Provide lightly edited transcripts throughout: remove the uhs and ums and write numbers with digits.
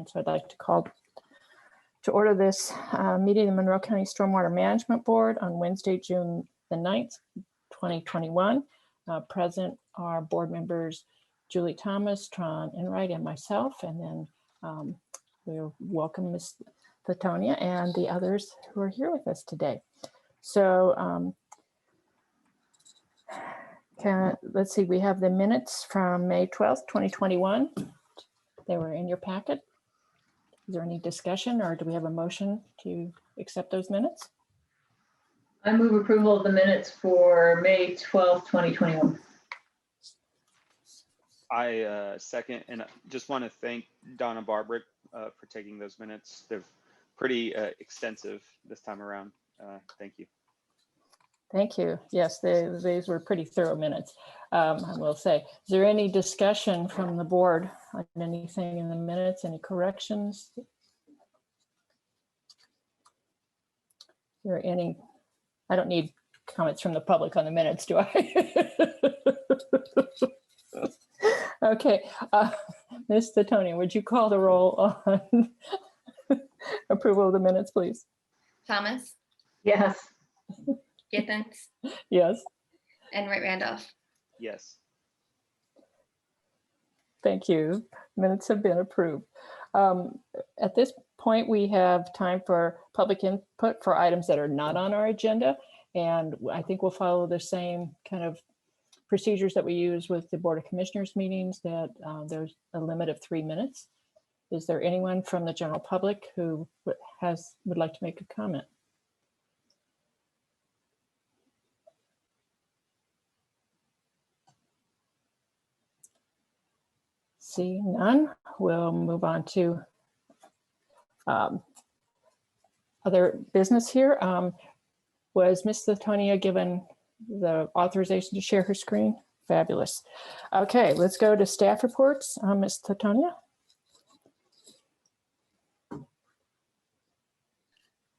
And so I'd like to call to order this meeting of the Monroe County Stormwater Management Board on Wednesday, June the 9th, 2021. Present are board members Julie Thomas, Tron Enright, and myself. And then we'll welcome Ms. Latonia and the others who are here with us today. So let's see, we have the minutes from May 12th, 2021. They were in your packet. Is there any discussion, or do we have a motion to accept those minutes? I move approval of the minutes for May 12th, 2021. I second, and I just want to thank Donna Barbrick for taking those minutes. They're pretty extensive this time around. Thank you. Thank you. Yes, these were pretty thorough minutes, I will say. Is there any discussion from the board on anything in the minutes, any corrections? Is there any, I don't need comments from the public on the minutes, do I? Okay, Ms. Latonia, would you call the roll on approval of the minutes, please? Thomas, Yes. Githens, Yes. and Wright Randolph. Yes. Thank you. Minutes have been approved. At this point, we have time for public input for items that are not on our agenda. And I think we'll follow the same kind of procedures that we use with the Board of Commissioners meetings, that there's a limit of 3 minutes. Is there anyone from the general public who would like to make a comment? See none, we'll move on to other business here. Was Ms. Latonia given the authorization to share her screen? Fabulous. Okay, let's go to staff reports. Ms. Latonia. All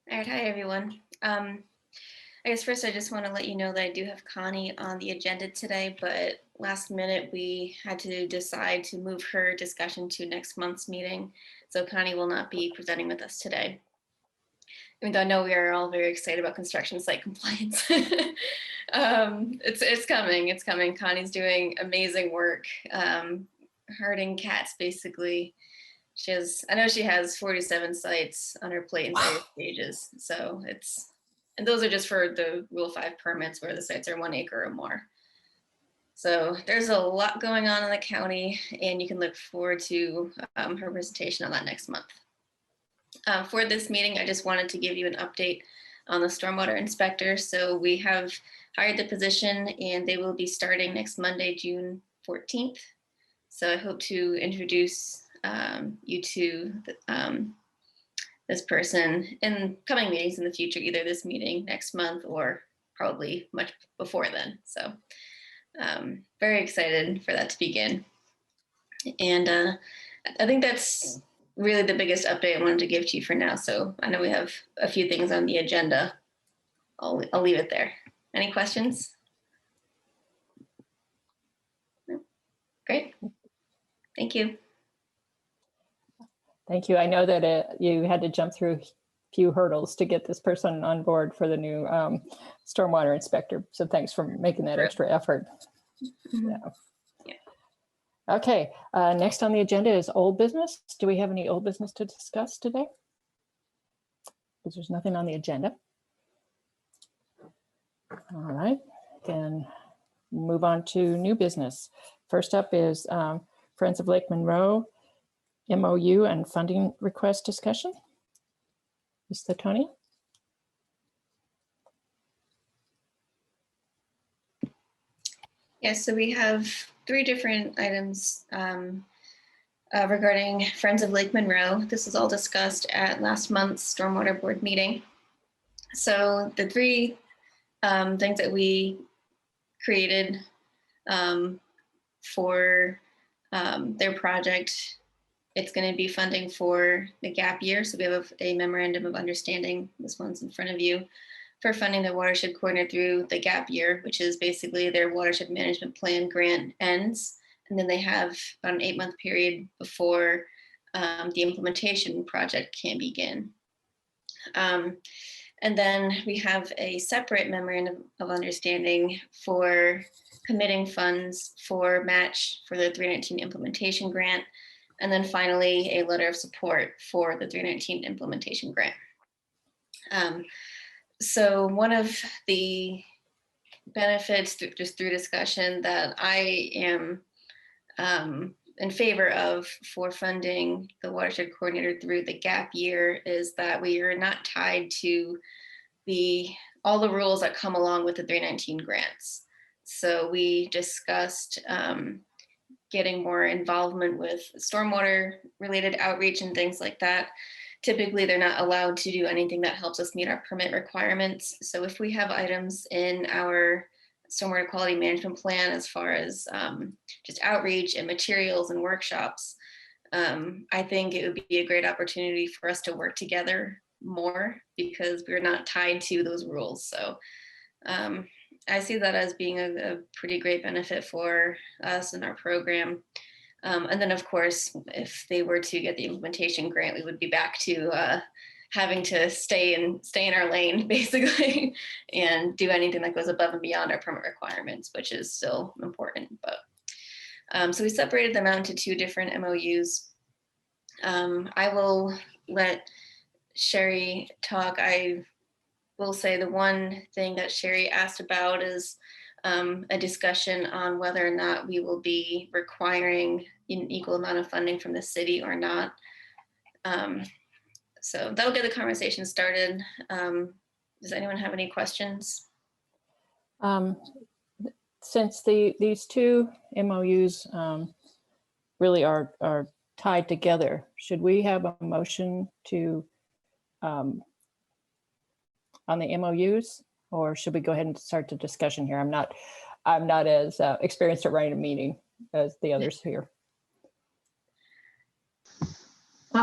right, hi everyone. I guess first I just want to let you know that I do have Connie on the agenda today, but last minute we had to decide to move her discussion to next month's meeting. So Connie will not be presenting with us today. Even though I know we are all very excited about construction site compliance. It's coming. Connie's doing amazing work, herding cats basically. I know she has 47 sites on her plate in various stages. So and those are just for the Rule 5 permits where the sites are 1 acre or more. So there's a lot going on in the county, and you can look forward to her presentation on that next month. For this meeting, I just wanted to give you an update on the stormwater inspector. So we have hired the position, and they will be starting next Monday, June 14th. So I hope to introduce you to this person in coming meetings in the future, either this meeting next month or probably much before then. So very excited for that to begin. And I think that's really the biggest update I wanted to give to you for now. So I know we have a few things on the agenda. I'll leave it there. Any questions? No? Great. Thank you. Thank you. I know that you had to jump through a few hurdles to get this person on board for the new stormwater inspector. So thanks for making that extra effort. Yeah. Okay, next on the agenda is old business. Do we have any old business to discuss today? Because there's nothing on the agenda. All right, then move on to new business. First up is Friends of Lake Monroe MOU and funding request discussion. Ms. Latonia? Yes, so we have 3 different items regarding Friends of Lake Monroe. This was all discussed at last month's Stormwater Board meeting. So the 3 things that we created for their project, it's going to be funding for the gap year. So we have a memorandum of understanding. This one's in front of you, for funding the watershed coordinator through the gap year, which is basically their watershed management plan grant ends. And then they have about an 8-month period before the implementation project can begin. And then we have a separate memorandum of understanding for committing funds for match for the 319 implementation grant. And then finally, a letter of support for the 319 implementation grant. So one of the benefits just through discussion that I am in favor of for funding the watershed coordinator through the gap year is that we are not tied to all the rules that come along with the 319 grants. So we discussed getting more involvement with stormwater related outreach and things like that. Typically, they're not allowed to do anything that helps us meet our permit requirements. So if we have items in our stormwater quality management plan as far as just outreach and materials and workshops, I think it would be a great opportunity for us to work together more because we're not tied to those rules. So I see that as being a pretty great benefit for us and our program. And then of course, if they were to get the implementation grant, we would be back to having to stay in our lane basically and do anything that goes above and beyond our permit requirements, which is still important. But so we separated them out into two different MOUs. I will let Sherry talk. I will say the one thing that Sherry asked about is a discussion on whether or not we will be requiring an equal amount of funding from the city or not. So that'll get the conversation started. Does anyone have any questions? Since these two MOUs really are tied together, should we have a motion to on the MOUs, or should we go ahead and start the discussion here? I'm not as experienced at running a meeting as the others here.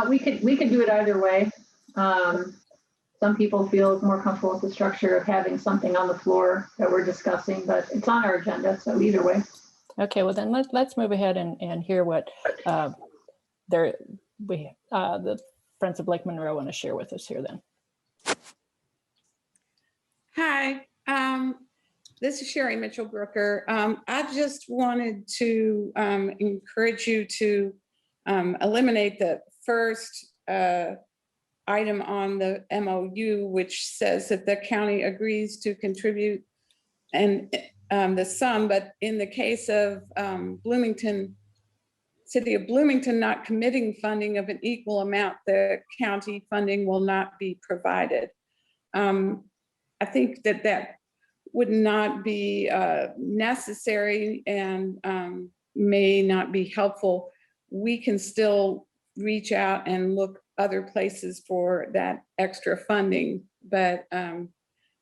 We could do it either way. Some people feel more comfortable with the structure of having something on the floor that we're discussing, but it's on our agenda, so either way. Okay, well then let's move ahead and hear what the Friends of Lake Monroe want to share with us here then. Hi, this is Sherry Mitchell Brooker. I just wanted to encourage you to eliminate the first item on the MOU, which says that the county agrees to contribute and the sum, but in the case of Bloomington, City of Bloomington not committing funding of an equal amount, the county funding will not be provided. I think that would not be necessary and may not be helpful. We can still reach out and look other places for that extra funding, but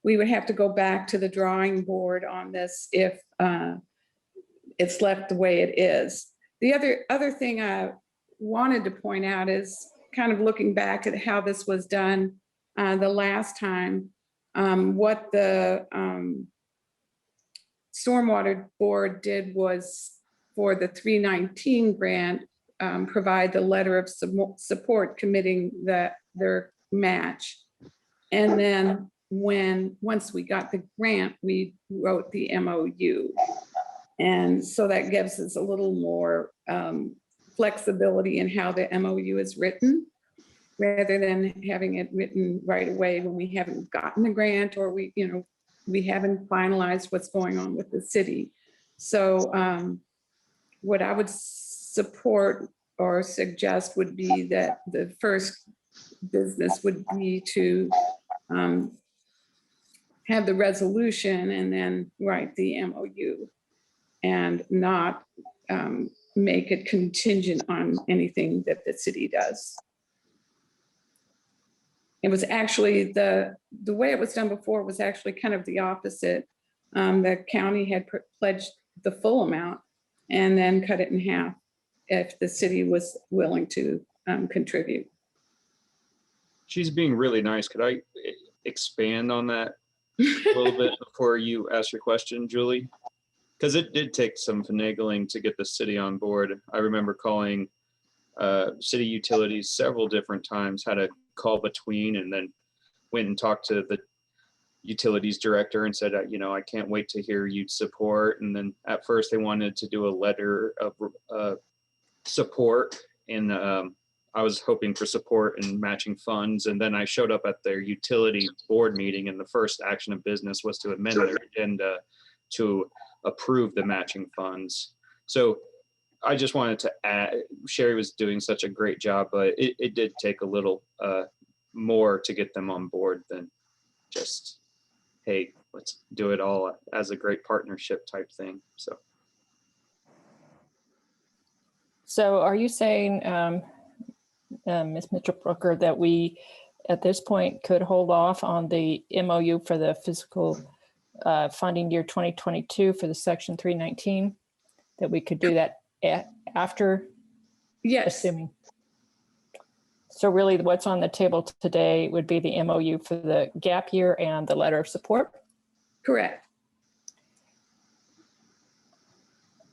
we would have to go back to the drawing board on this if it's left the way it is. The other thing I wanted to point out is kind of looking back at how this was done the last time. What the Stormwater Board did was for the 319 grant, provide the letter of support committing their match. And then once we got the grant, we wrote the MOU. And so that gives us a little more flexibility in how the MOU is written, rather than having it written right away when we haven't gotten the grant or we haven't finalized what's going on with the city. So what I would support or suggest would be that the first business would be to have the resolution and then write the MOU and not make it contingent on anything that the city does. It was actually the way it was done before was actually kind of the opposite. The county had pledged the full amount and then cut it in half if the city was willing to contribute. She's being really nice. Could I expand on that a little bit before you ask your question, Julie? Because it did take some finagling to get the city on board. I remember calling city utilities several different times, had a call between, and then went and talked to the utilities director and said, you know, I can't wait to hear you support. And then at first they wanted to do a letter of support, and I was hoping for support and matching funds. And then I showed up at their utility board meeting, and the first action of business was to amend their agenda to approve the matching funds. So I just wanted to add, Sherry was doing such a great job, but it did take a little more to get them on board than just, hey, let's do it all as a great partnership type thing. So are you saying, Ms. Mitchell-Brooker, that we, at this point, could hold off on the MOU for the fiscal funding year 2022 for the Section 319? That we could do that after, Yes, assuming? So really what's on the table today would be the MOU for the gap year and the letter of support? correct.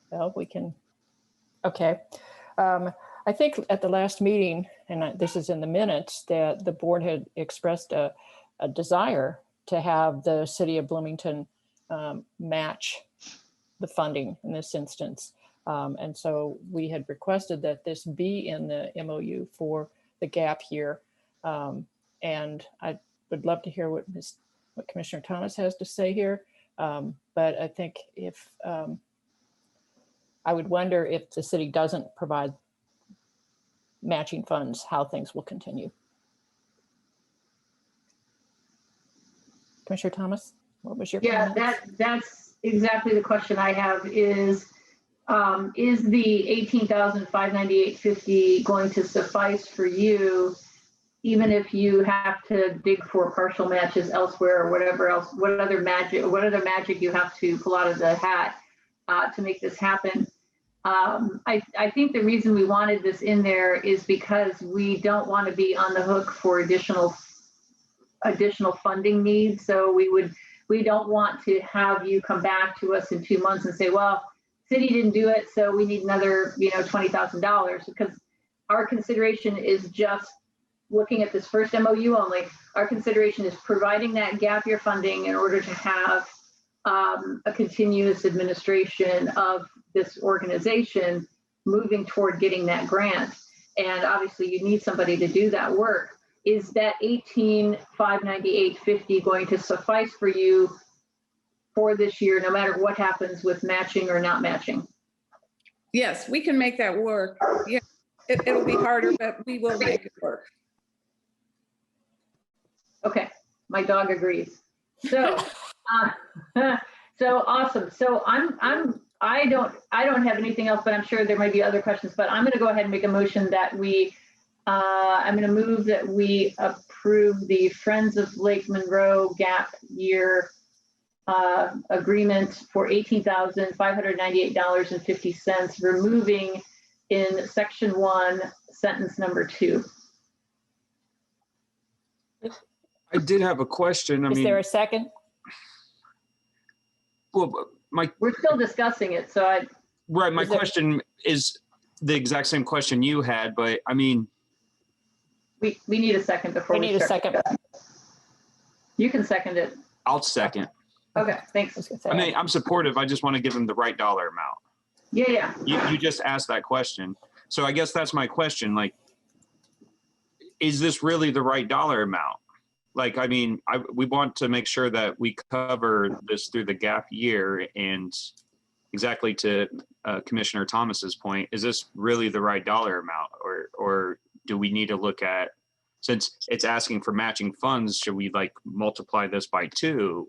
Well, we can, okay. I think at the last meeting, and this is in the minutes, that the board had expressed a desire to have the city of Bloomington match the funding in this instance. And so we had requested that this be in the MOU for the gap year. And I would love to hear what Commissioner Thomas has to say here. But I think if, I would wonder if the city doesn't provide matching funds, how things will continue. Commissioner Thomas, what was your Yeah, comment? that's exactly the question I have is the 18,598.50 going to suffice for you, even if you have to dig for partial matches elsewhere or whatever else, what other magic you have to pull out of the hat to make this happen? I think the reason we wanted this in there is because we don't want to be on the hook for additional funding needs. So we don't want to have you come back to us in 2 months and say, well, city didn't do it, so we need another, $20,000, because our consideration is just looking at this first MOU only. Our consideration is providing that gap year funding in order to have a continuous administration of this organization moving toward getting that grant. And obviously you need somebody to do that work. Is that 18,598.50 going to suffice for you for this year, no matter what happens with matching or not matching? Yes, we can make that work. Yeah, it'll be harder, but we will make it work. Okay, my dog agrees. So, so awesome. So I don't have anything else, but I'm sure there might be other questions. But I'm going to go ahead and make a motion that I'm going to move that we approve the Friends of Lake Monroe gap year agreement for $18,598.50, removing in section 1, sentence number 2. I did have a question. Is there a second? Well, We're still discussing it, so my question is the exact same question you had, but I mean, we need a second before We need a start. second. You can second it. I'll second. Okay, thanks. I mean, I'm supportive. I just want to give them the right dollar amount. Yeah. You just asked that question. So I guess that's my question. Like, is this really the right dollar amount? Like, I mean, we want to make sure that we cover this through the gap year, and exactly to Commissioner Thomas's point, is this really the right dollar amount, or do we need to look at, since it's asking for matching funds, should we like multiply this by 2?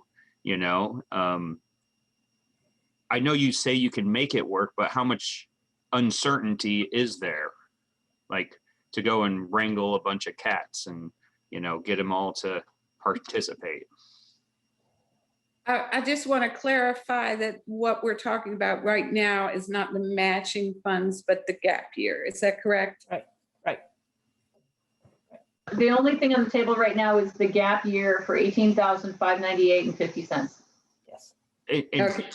I know you say you can make it work, but how much uncertainty is there? Like, to go and wrangle a bunch of cats and, get them all to participate. I just want to clarify that what we're talking about right now is not the matching funds, but the gap year. Is that correct? Right. The only thing on the table right now is the gap year for $18,598.50. Yes. Okay.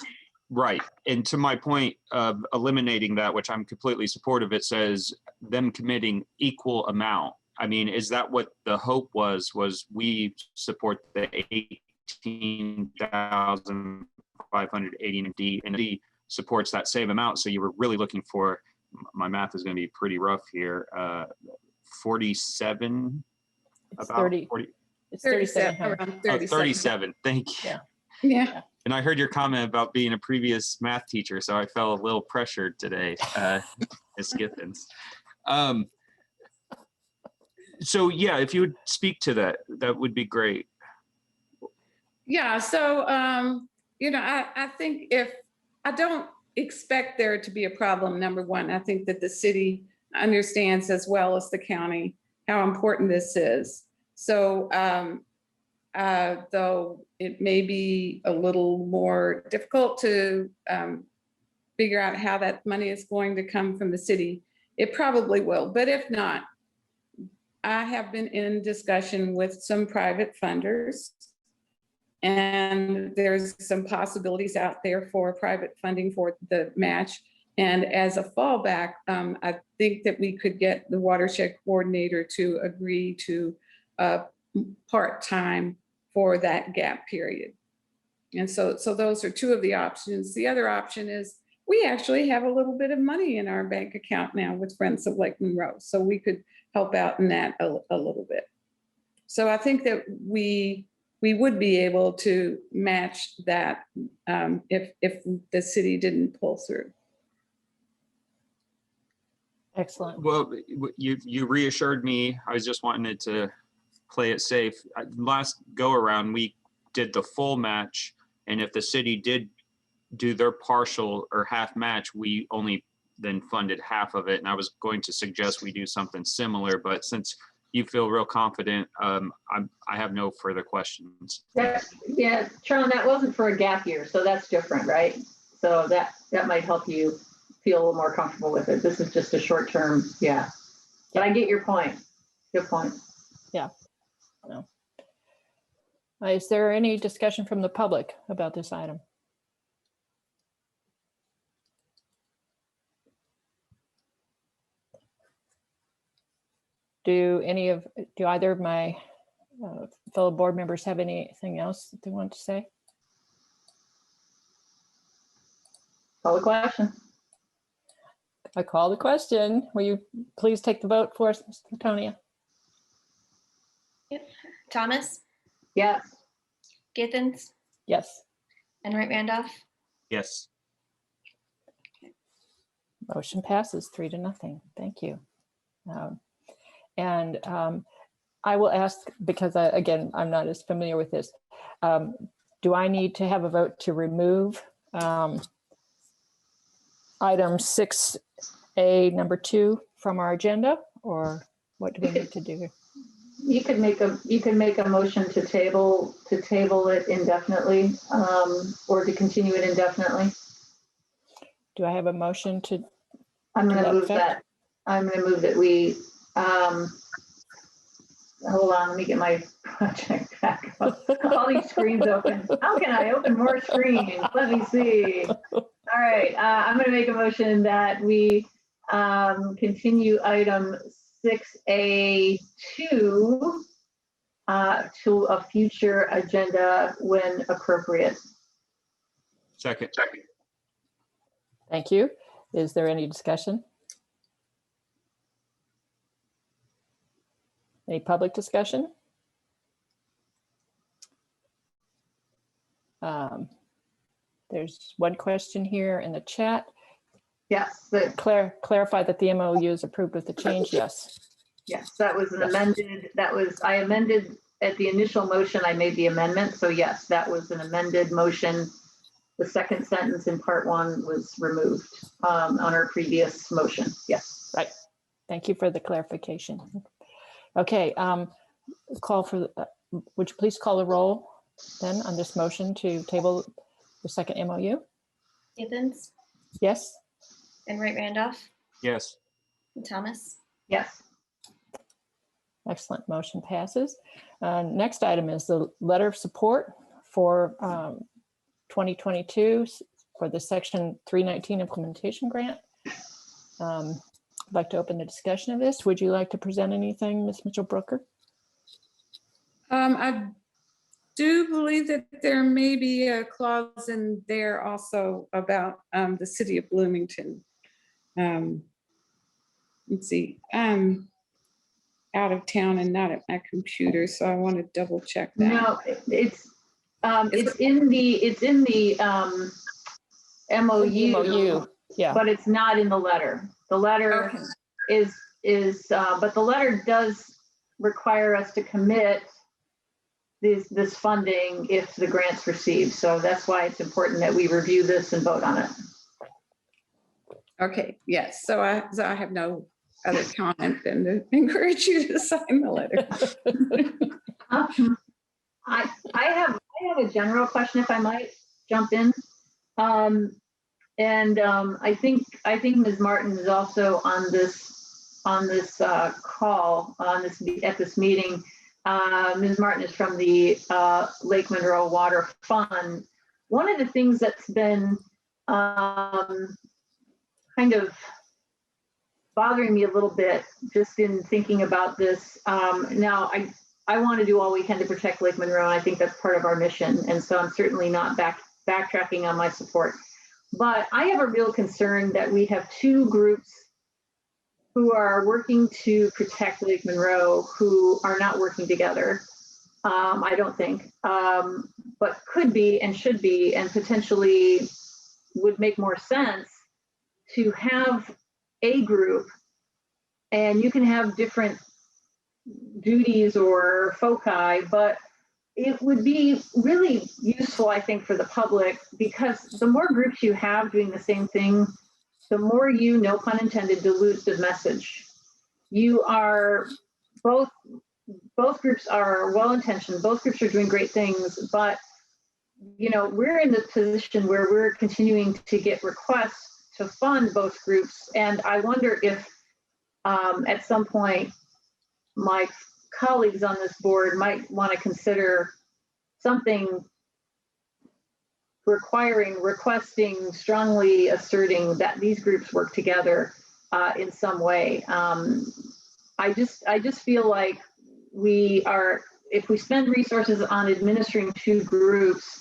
Right. And to my point of eliminating that, which I'm completely supportive, it says them committing equal amount. I mean, is that what the hope was we support the 18,580 and D supports that same amount. So you were really looking for, my math is going to be pretty rough here, 47, It's about 30. 40, It's 37, 3,700. around oh, 37. 37. Thank you. Yeah. Yeah. And I heard your comment about being a previous math teacher, so I felt a little pressured today, Ms. Giffens. So yeah, if you would speak to that, that would be great. Yeah, so, I think I don't expect there to be a problem, number one. I think that the city understands as well as the county how important this is. So, though it may be a little more difficult to figure out how that money is going to come from the city, it probably will. But if not, I have been in discussion with some private funders, and there's some possibilities out there for private funding for the match. And as a fallback, I think that we could get the watershed coordinator to agree to part-time for that gap period. And so those are two of the options. The other option is we actually have a little bit of money in our bank account now with Friends of Lake Monroe. So we could help out in that a little bit. So I think that we would be able to match that if the city didn't pull through. Excellent. Well, you reassured me. I was just wanting it to play it safe. Last go around, we did the full match, and if the city did do their partial or half match, we only then funded half of it. And I was going to suggest we do something similar, but since you feel real confident, I have no further questions. Yeah, Charlie, that wasn't for a gap year, so that's different, right? So that might help you feel a little more comfortable with it. This is just a short term, yeah. But I get your point. Good point. Yeah. No. Is there any discussion from the public about this item? Do either of my fellow board members have anything else that they want to say? Call the question. I call the question. Will you please take the vote for us, Ms. Latonia? Thomas, Yes. Githens, Yes. Enright Randolph. Yes. Motion passes 3-0. Thank you. And I will ask, because again, I'm not as familiar with this. Do I need to have a vote to remove item 6A number 2 from our agenda, or what do we need to do here? You can make a motion to table it indefinitely, or to continue it indefinitely. Do I have a motion to? I'm going To to that move effect? that. I'm going to move that we. Hold on, let me get my project back up. All these screens open. How can I open more screens? Let me see. All right, I'm going to make a motion that we continue item 6A2 to a future agenda when appropriate. Second. Thank you. Is there any discussion? Any public discussion? There's one question here in the chat. Yes, Clarify that the MOU is approved with the change. Yes. yes, that was an Yes. amended. I amended at the initial motion. I made the amendment. So yes, that was an amended motion. The second sentence in part 1 was removed on our previous motion. Yes. Right. Thank you for the clarification. Okay. Would you please call the roll then on this motion to table the second MOU? Githens, Yes. Enright Randolph, Yes. and Thomas. Yes. Excellent. Motion passes. Next item is the letter of support for 2022 for the Section 319 implementation grant. I'd like to open the discussion of this. Would you like to present anything, Ms. Mitchell-Brooker? I do believe that there may be a clause in there also about the city of Bloomington. Let's see, I'm out of town and not at my computer, so I want to double check that. No, it's in the MOU, MOU, yeah. but it's not in the letter. The letter Okay. but the letter does require us to commit this funding if the grant's received. So that's why it's important that we review this and vote on it. Okay, yes, so I have no other comment than to encourage you to sign the letter. I have a general question, if I might jump in. I think Ms. Martin is also on this call at this meeting. Ms. Martin is from the Lake Monroe Water Fund. One of the things that's been kind of bothering me a little bit just in thinking about this. Now, I want to do all we can to protect Lake Monroe, and I think that's part of our mission. And so I'm certainly not backtracking on my support. But I have a real concern that we have two groups who are working to protect Lake Monroe who are not working together. I don't think, but could be and should be, and potentially would make more sense to have a group, and you can have different duties or foci, but it would be really useful, I think, for the public, because the more groups you have doing the same thing, the more you, no pun intended, dilute the message. You are both groups are well-intentioned, both groups are doing great things, but we're in the position where we're continuing to get requests to fund both groups. And I wonder if at some point my colleagues on this board might want to consider something requesting, strongly asserting that these groups work together in some way. I just feel like if we spend resources on administering two groups,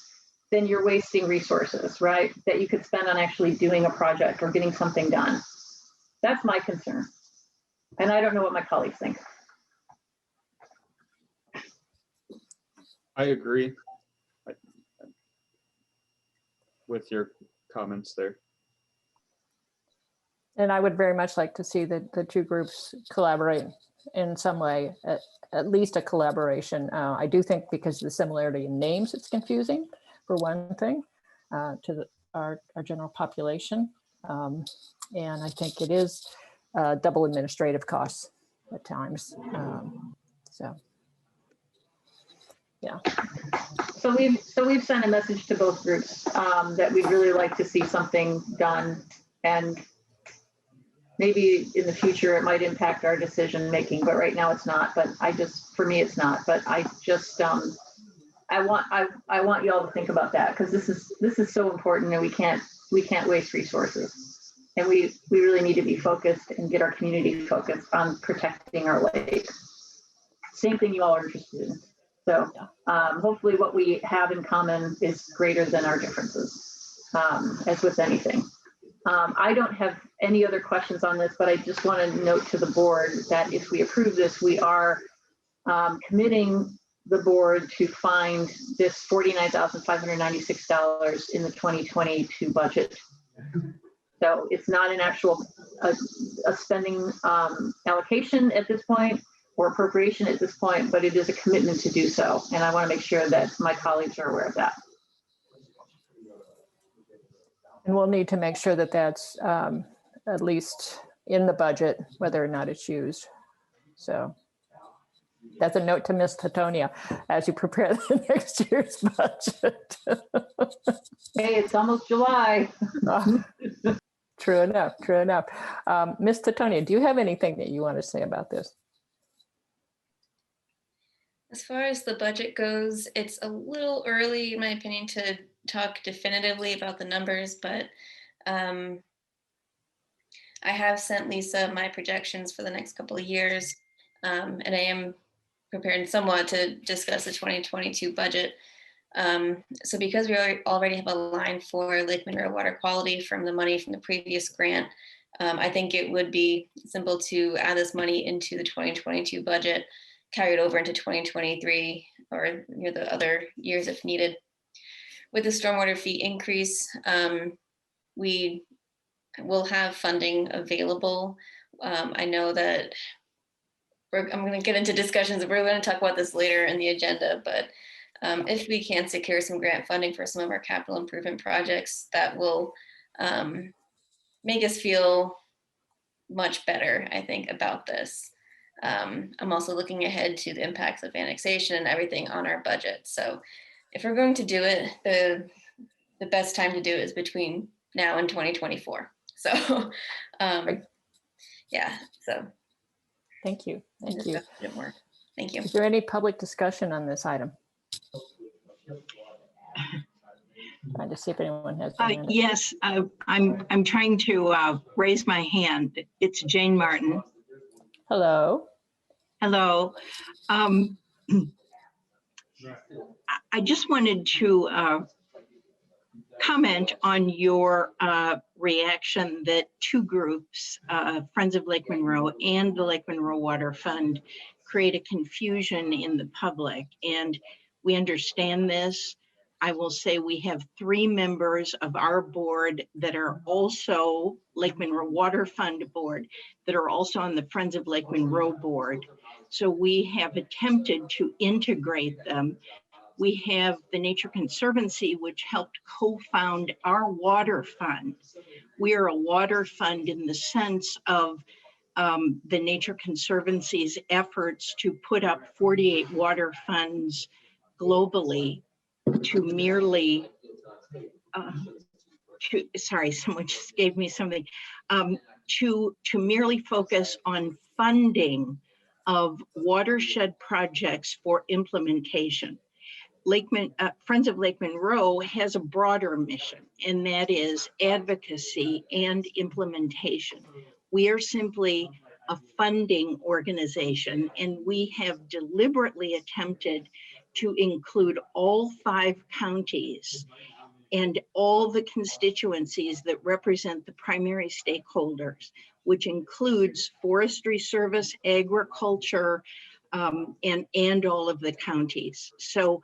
then you're wasting resources, right? That you could spend on actually doing a project or getting something done. That's my concern. And I don't know what my colleagues think. I agree with your comments there. And I would very much like to see the two groups collaborate in some way, at least a collaboration. I do think because of the similarity in names, it's confusing, for one thing, to our general population. And I think it is double administrative costs at times. So, yeah. So we've sent a message to both groups that we'd really like to see something done, and maybe in the future it might impact our decision making, but right now it's not. But for me it's not. But I want you all to think about that, because this is so important, and we can't waste resources, and we really need to be focused and get our community focused on protecting our lake. Same thing you all are interested in. So hopefully what we have in common is greater than our differences, as with anything. I don't have any other questions on this, but I just want to note to the board that if we approve this, we are committing the board to find this $49,596 in the 2022 budget. So it's not an actual a spending allocation at this point, or appropriation at this point, but it is a commitment to do so. And I want to make sure that my colleagues are aware of that. And we'll need to make sure that that's at least in the budget, whether or not it's used. So that's a note to Ms. Titonia as you prepare the next year's budget. Hey, it's almost July. True enough, true enough. Ms. Titonia, do you have anything that you want to say about this? As far as the budget goes, it's a little early, in my opinion, to talk definitively about the numbers, but I have sent Lisa my projections for the next couple of years, and I am prepared somewhat to discuss the 2022 budget. So because we already have a line for Lake Monroe water quality from the money from the previous grant, I think it would be simple to add this money into the 2022 budget, carry it over into 2023 or the other years if needed. With the stormwater fee increase, we will have funding available. I know that I'm going to get into discussions. We're going to talk about this later in the agenda, but if we can secure some grant funding for some of our capital improvement projects, that will make us feel much better, I think, about this. I'm also looking ahead to the impacts of annexation and everything on our budget. So if we're going to do it, the best time to do it is between now and 2024. So yeah, so. Thank you. Thank you. More. Thank you. Is there any public discussion on this item? Trying to see if anyone has. Yes, I'm trying to raise my hand. It's Jane Martin. Hello. Hello. I just wanted to comment on your reaction that two groups, Friends of Lake Monroe and the Lake Monroe Water Fund, create a confusion in the public. And we understand this. I will say we have 3 members of our board that are also Lake Monroe Water Fund board that are also on the Friends of Lake Monroe board. So we have attempted to integrate them. We have the Nature Conservancy, which helped co-found our water fund. We are a water fund in the sense of the Nature Conservancy's efforts to put up 48 water funds globally to merely, sorry, someone just gave me something, to merely focus on funding of watershed projects for implementation. Friends of Lake Monroe has a broader mission, and that is advocacy and implementation. We are simply a funding organization, and we have deliberately attempted to include all 5 counties and all the constituencies that represent the primary stakeholders, which includes Forestry Service, agriculture, and all of the counties. So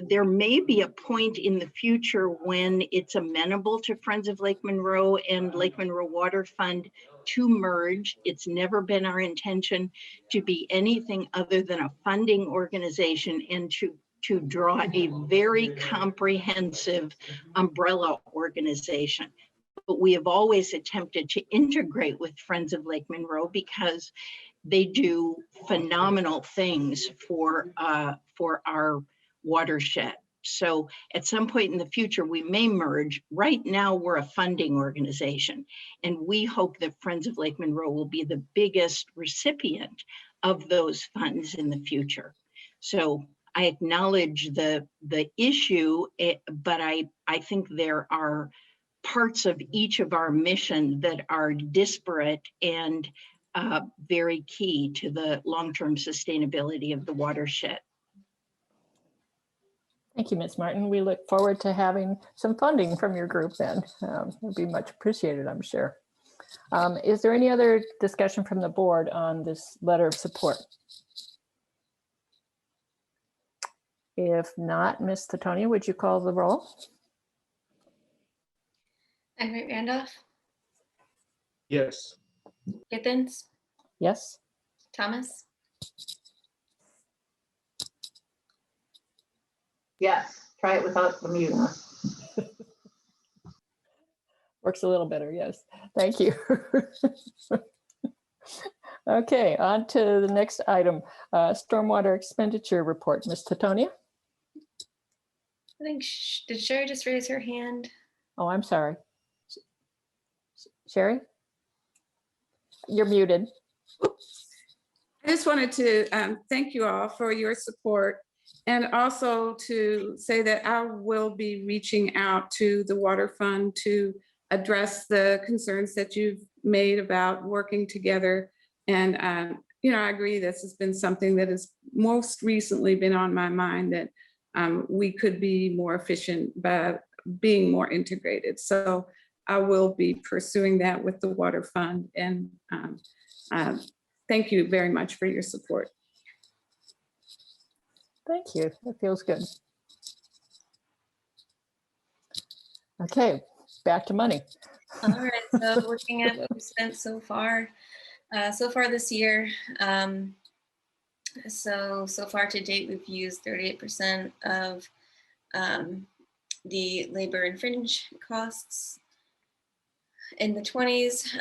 there may be a point in the future when it's amenable to Friends of Lake Monroe and Lake Monroe Water Fund to merge. It's never been our intention to be anything other than a funding organization and to draw a very comprehensive umbrella organization. But we have always attempted to integrate with Friends of Lake Monroe because they do phenomenal things for our watershed. So at some point in the future, we may merge. Right now, we're a funding organization, and we hope that Friends of Lake Monroe will be the biggest recipient of those funds in the future. So I acknowledge the issue, but I think there are parts of each of our mission that are disparate and very key to the long-term sustainability of the watershed. Thank you, Ms. Martin. We look forward to having some funding from your group then. It'll be much appreciated, I'm sure. Is there any other discussion from the board on this letter of support? If not, Ms. Titonia, would you call the roll? Enright Randolph, Yes. Githens, Yes. Thomas, Yes, try it without the mute. Works a little better, yes. Thank you. Okay, on to the next item, stormwater expenditure report. Ms. Titonia? I think, did Sherry just raise her hand? Oh, I'm sorry. Sherry? You're muted. I just wanted to thank you all for your support, and also to say that I will be reaching out to the Water Fund to address the concerns that you've made about working together. And, I agree, this has been something that has most recently been on my mind, that we could be more efficient by being more integrated. So I will be pursuing that with the Water Fund. And thank you very much for your support. Thank you. That feels good. Okay, back to money. All right, so looking at what we've spent so far this year. So far to date, we've used 38% of the labor and fringe costs. In the 20s,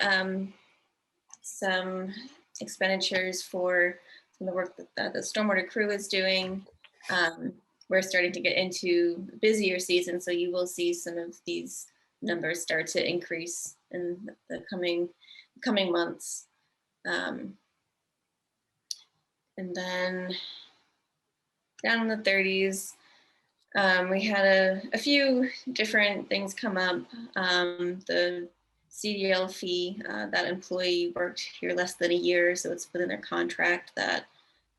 some expenditures for some of the work that the stormwater crew is doing. We're starting to get into busier season, so you will see some of these numbers start to increase in the coming months. And then down in the 30s, we had a few different things come up. The CDL fee, that employee worked here less than a year, so it's within their contract that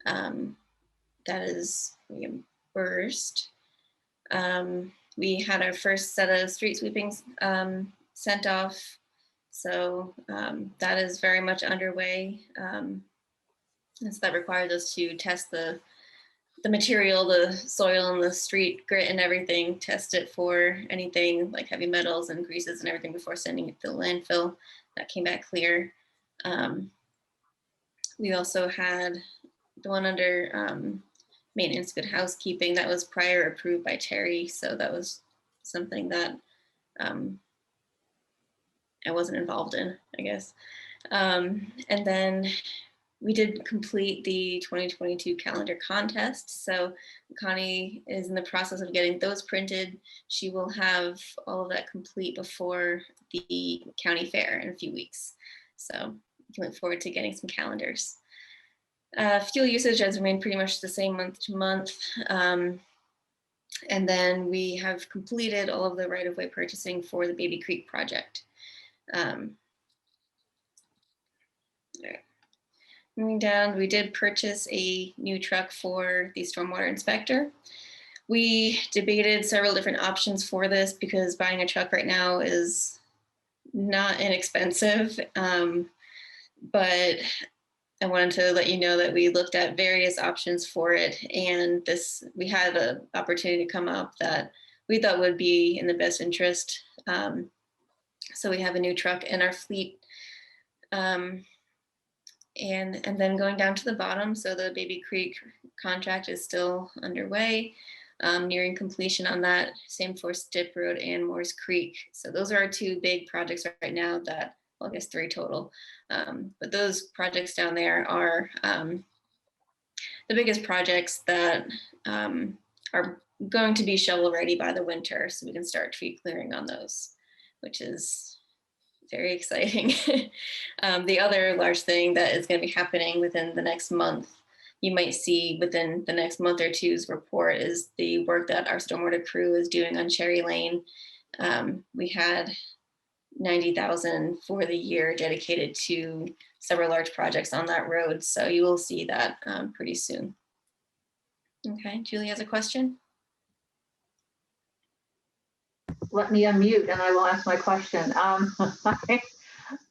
that is reimbursed. We had our first set of street sweepings sent off, so that is very much underway. And so that requires us to test the material, the soil and the street grit and everything, test it for anything like heavy metals and greases and everything before sending it to the landfill. That came back clear. We also had the one under maintenance, good housekeeping, that was prior approved by Terry. So that was something that I wasn't involved in, I guess. And then we did complete the 2022 calendar contest. So Connie is in the process of getting those printed. She will have all of that complete before the county fair in a few weeks. So we can look forward to getting some calendars. Fuel usage has remained pretty much the same month to month. And then we have completed all of the right-of-way purchasing for the Baby Creek project. All right. Moving down, we did purchase a new truck for the stormwater inspector. We debated several different options for this because buying a truck right now is not inexpensive. But I wanted to let you know that we looked at various options for it, and we had an opportunity to come up that we thought would be in the best interest. So we have a new truck in our fleet. And then going down to the bottom, so the Baby Creek contract is still underway, nearing completion on that. Same for Stip Road and Moores Creek. So those are our two big projects right now that, well, I guess 3 total. But those projects down there are the biggest projects that are going to be shovel ready by the winter, so we can start tree clearing on those, which is very exciting. The other large thing that is going to be happening within the next month, you might see within the next month or two's report, is the work that our stormwater crew is doing on Cherry Lane. We had $90,000 for the year dedicated to several large projects on that road. So you will see that pretty soon. Okay, Julie has a question. Let me unmute and I will ask my question.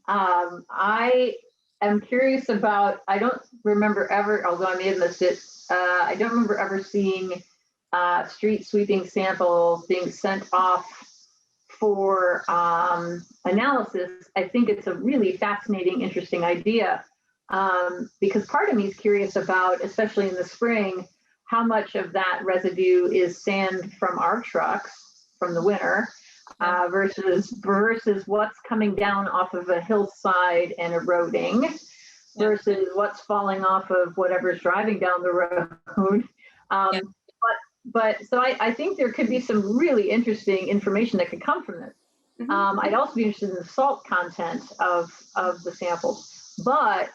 I am curious about, I don't remember ever, although I may have missed it, I don't remember ever seeing street sweeping samples being sent off for analysis. I think it's a really fascinating, interesting idea, because part of me is curious about, especially in the spring, how much of that residue is sand from our trucks from the winter versus what's coming down off of a hillside and eroding versus what's falling off of whatever's driving down the road. But so I think there could be some really interesting information that could come from this. I'd also be interested in the salt content of the samples. But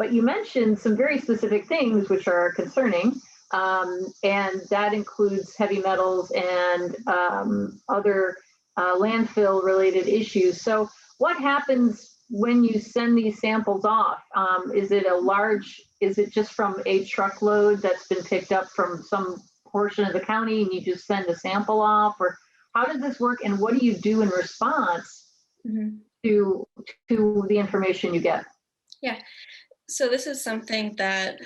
you mentioned some very specific things which are concerning. And that includes heavy metals and other landfill related issues. So what happens when you send these samples off? Is it just from a truckload that's been picked up from some portion of the county and you just send a sample off? Or how does this work, and what do you do in response to the information you get? Yeah. So this is something that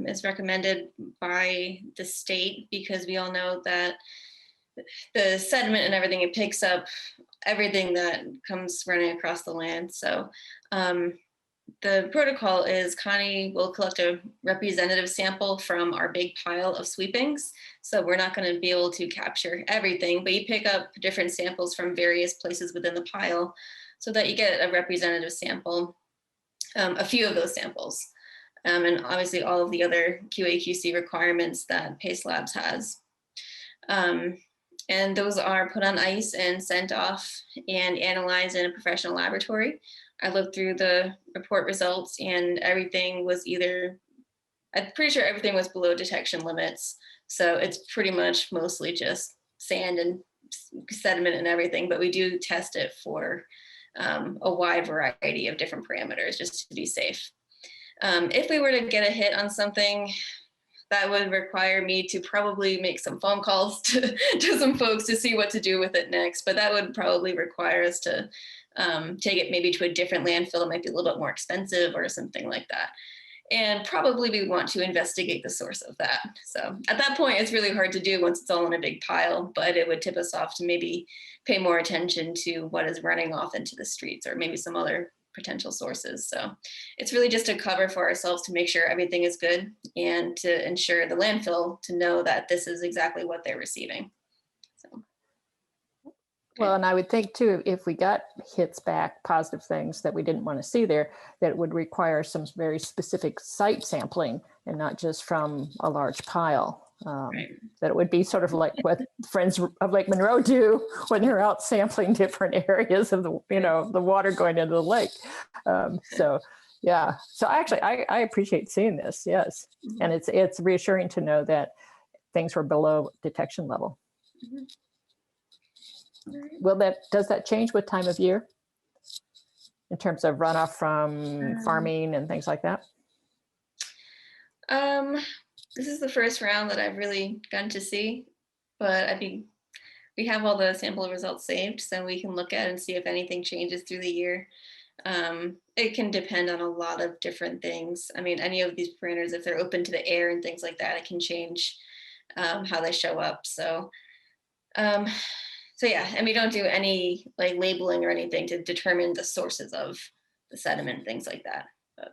is recommended by the state, because we all know that the sediment and everything, it picks up everything that comes running across the land. So the protocol is Connie will collect a representative sample from our big pile of sweepings. So we're not going to be able to capture everything, but you pick up different samples from various places within the pile so that you get a representative sample, a few of those samples. And obviously all of the other QA/QC requirements that Pace Labs has. And those are put on ice and sent off and analyzed in a professional laboratory. I looked through the report results and everything was I'm pretty sure everything was below detection limits. So it's pretty much mostly just sand and sediment and everything, but we do test it for a wide variety of different parameters just to be safe. If we were to get a hit on something, that would require me to probably make some phone calls to some folks to see what to do with it next. But that would probably require us to take it maybe to a different landfill. It might be a little bit more expensive or something like that. And probably we want to investigate the source of that. So at that point, it's really hard to do once it's all in a big pile, but it would tip us off to maybe pay more attention to what is running off into the streets or maybe some other potential sources. So it's really just a cover for ourselves to make sure everything is good and to ensure the landfill to know that this is exactly what they're receiving. So. Well, and I would think too, if we got hits back, positive things that we didn't want to see there, that it would require some very specific site sampling and not just from a large pile. Right. That it would be sort of like what Friends of Lake Monroe do when they're out sampling different areas of the, the water going into the lake. So yeah, so actually I appreciate seeing this. Yes. Mm-hmm. And it's reassuring to know that things were below detection level. Mm-hmm. Does that change with time of year in terms of runoff from farming and things like that? This is the first round that I've really gotten to see, but we have all the sample results saved, so we can look at and see if anything changes through the year. It can depend on a lot of different things. I mean, any of these parameters, if they're open to the air and things like that, it can change how they show up. So yeah, and we don't do any like labeling or anything to determine the sources of the sediment, things like that. But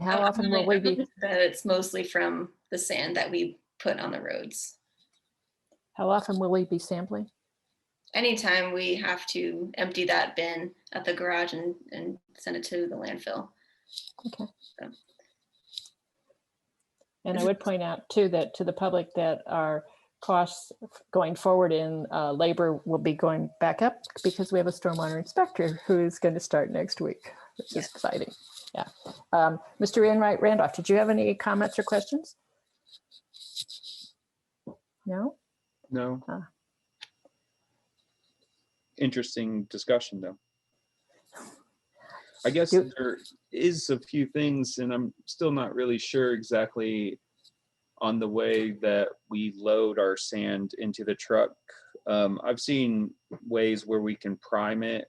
how often will we be? That it's mostly from the sand that we put on the roads. How often will we be sampling? Anytime we have to empty that bin at the garage and send it to the landfill. Okay. So. And I would point out too that to the public that our costs going forward in labor will be going back up because we have a stormwater inspector who is going to start next week, which is exciting. Yeah. Mr. Enright Randolph, did you have any comments or questions? No? No. Interesting discussion though. I guess there is a few things, and I'm still not really sure exactly on the way that we load our sand into the truck. I've seen ways where we can prime it,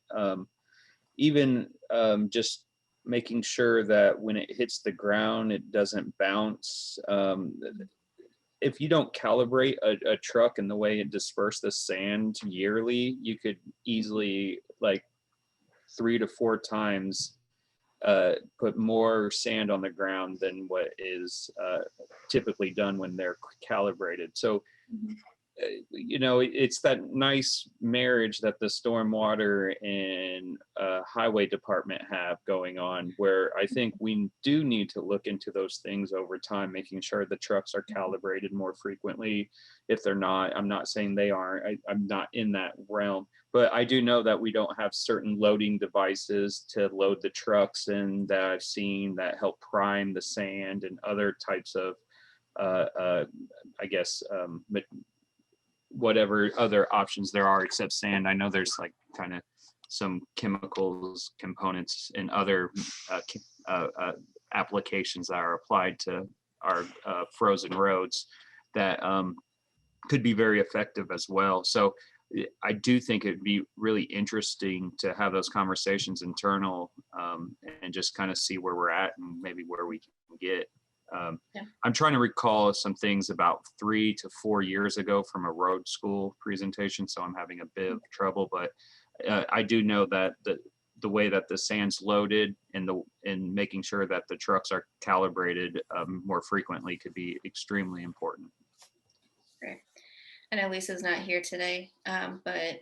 even just making sure that when it hits the ground, it doesn't bounce. If you don't calibrate a truck and the way it disperses the sand yearly, you could easily, like 3 to 4 times, put more sand on the ground than what is typically done when they're calibrated. So, it's that nice marriage that the stormwater and highway department have going on, where I think we do need to look into those things over time, making sure the trucks are calibrated more frequently. If they're not, I'm not saying they aren't, I'm not in that realm, but I do know that we don't have certain loading devices to load the trucks in that I've seen that help prime the sand and other types of, whatever other options there are except sand. I know there's like kind of some chemicals components in other applications that are applied to our frozen roads that could be very effective as well. So I do think it'd be really interesting to have those conversations internal and just kind of see where we're at and maybe where we can get. Yeah. I'm trying to recall some things about 3 to 4 years ago from a road school presentation, so I'm having a bit of trouble, but I do know that the way that the sand's loaded and making sure that the trucks are calibrated more frequently could be extremely important. Great. I know Lisa's not here today, but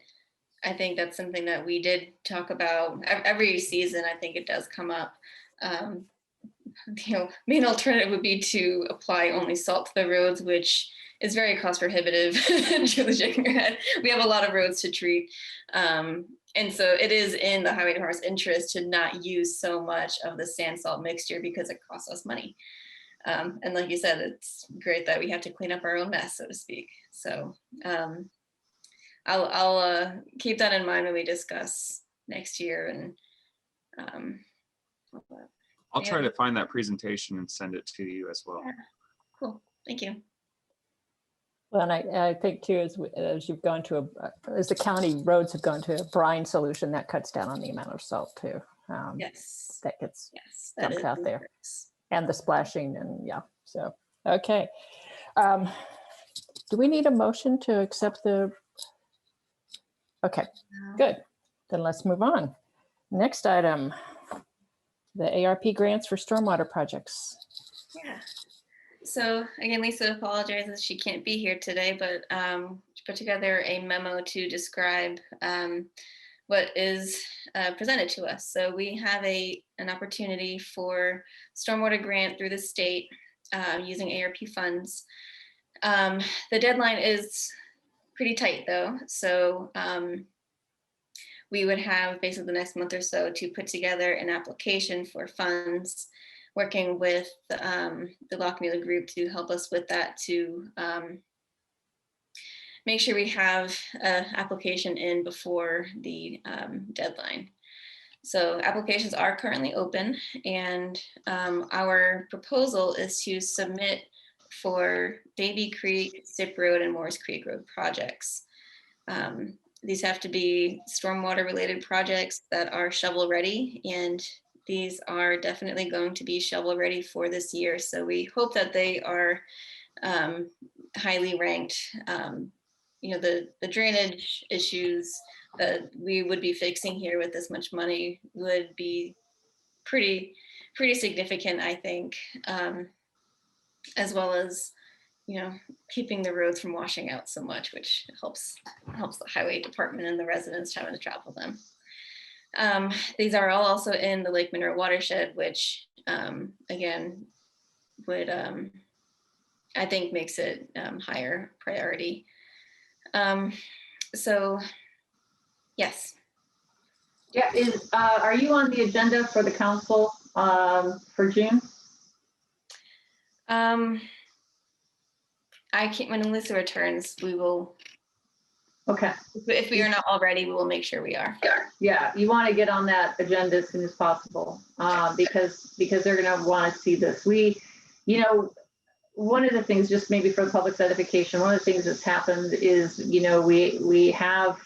I think that's something that we did talk about every season. I think it does come up. Main alternative would be to apply only salt to the roads, which is very cost prohibitive. Julie shaking her head. We have a lot of roads to treat. And so it is in the highway department's interest to not use so much of the sand salt mixture because it costs us money. And like you said, it's great that we have to clean up our own mess, so to speak. So I'll keep that in mind when we discuss next year. And I'll try to find that presentation and send it to you as well. Yeah. Cool, thank you. Well, and I think too, as you've gone to as the county roads have gone to a brine solution, that cuts down on the amount of salt too. Yes. That gets That dumped is out there. nice. And the splashing and yeah, so, okay. Do we need a motion to accept okay, good. Then let's move on. Next item, the ARP grants for stormwater projects. Yeah. So again, Lisa apologizes she can't be here today, but she put together a memo to describe what is presented to us. So we have an opportunity for stormwater grant through the state using ARP funds. The deadline is pretty tight though. So we would have basically the next month or so to put together an application for funds, working with the Lockmuir group to help us with that, to make sure we have an application in before the deadline. So applications are currently open, and our proposal is to submit for Baby Creek, Sip Road, and Morris Creek Road projects. These have to be stormwater related projects that are shovel ready, and these are definitely going to be shovel ready for this year. So we hope that they are highly ranked. The drainage issues that we would be fixing here with this much money would be pretty significant, I think, as well as keeping the roads from washing out so much, which helps the highway department and the residents having to travel them. These are all also in the Lake Monroe watershed, which again would I think makes it higher priority. So yes. Yeah, are you on the agenda for the council for June? I can't, when Alyssa returns, we will. Okay. If we are not already, we will make sure we are. Yeah, you want to get on that agenda as soon as possible because they're going to want to see this. One of the things, just maybe for public edification, one of the things that's happened is, we have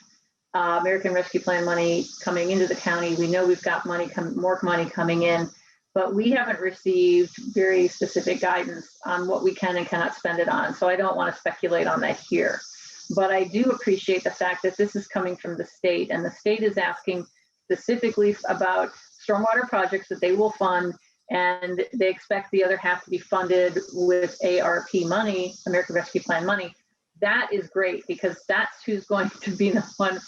American Rescue Plan money coming into the county. We know we've got more money coming in, but we haven't received very specific guidance on what we can and cannot spend it on. So I don't want to speculate on that here. But I do appreciate the fact that this is coming from the state, and the state is asking specifically about stormwater projects that they will fund, and they expect the other half to be funded with ARP money, American Rescue Plan money. That is great, because that's who's going to be the one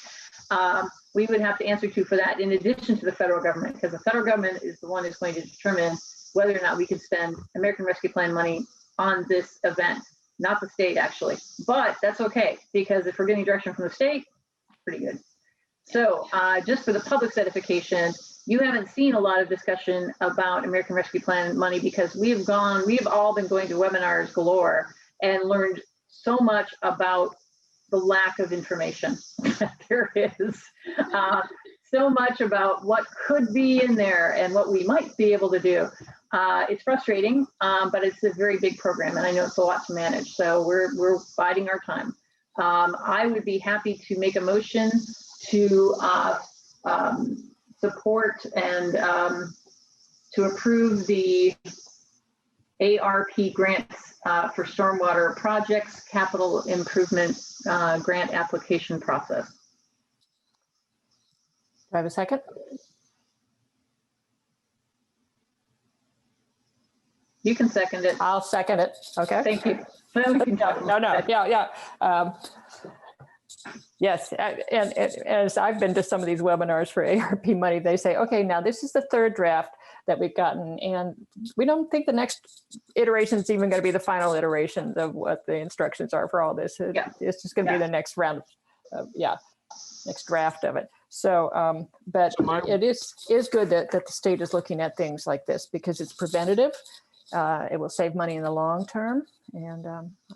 we would have to answer to for that, in addition to the federal government, because the federal government is the one who's going to determine whether or not we can spend American Rescue Plan money on this event, not the state actually. But that's okay, because if we're getting direction from the state, pretty good. So just for the public's edification, you haven't seen a lot of discussion about American Rescue Plan money, because we've all been going to webinars galore and learned so much about the lack of information that there is. So much about what could be in there and what we might be able to do. It's frustrating, but it's a very big program, and I know it's a lot to manage. So we're biding our time. I would be happy to make a motion to support and to approve the ARP grants for stormwater projects, capital improvement grant application process. Do I have a second? You can second it. I'll second it. Okay. Thank you. Well, we can talk No, about no, that. yeah. Yes, and as I've been to some of these webinars for ARP money, they say, okay, now this is the third draft that we've gotten, and we don't think the next iteration is even going to be the final iterations of what the instructions are for all this. It's just going to be the next round of, next draft of it. So, but it is good that the state is looking at things like this because it's preventative. It will save money in the long term. And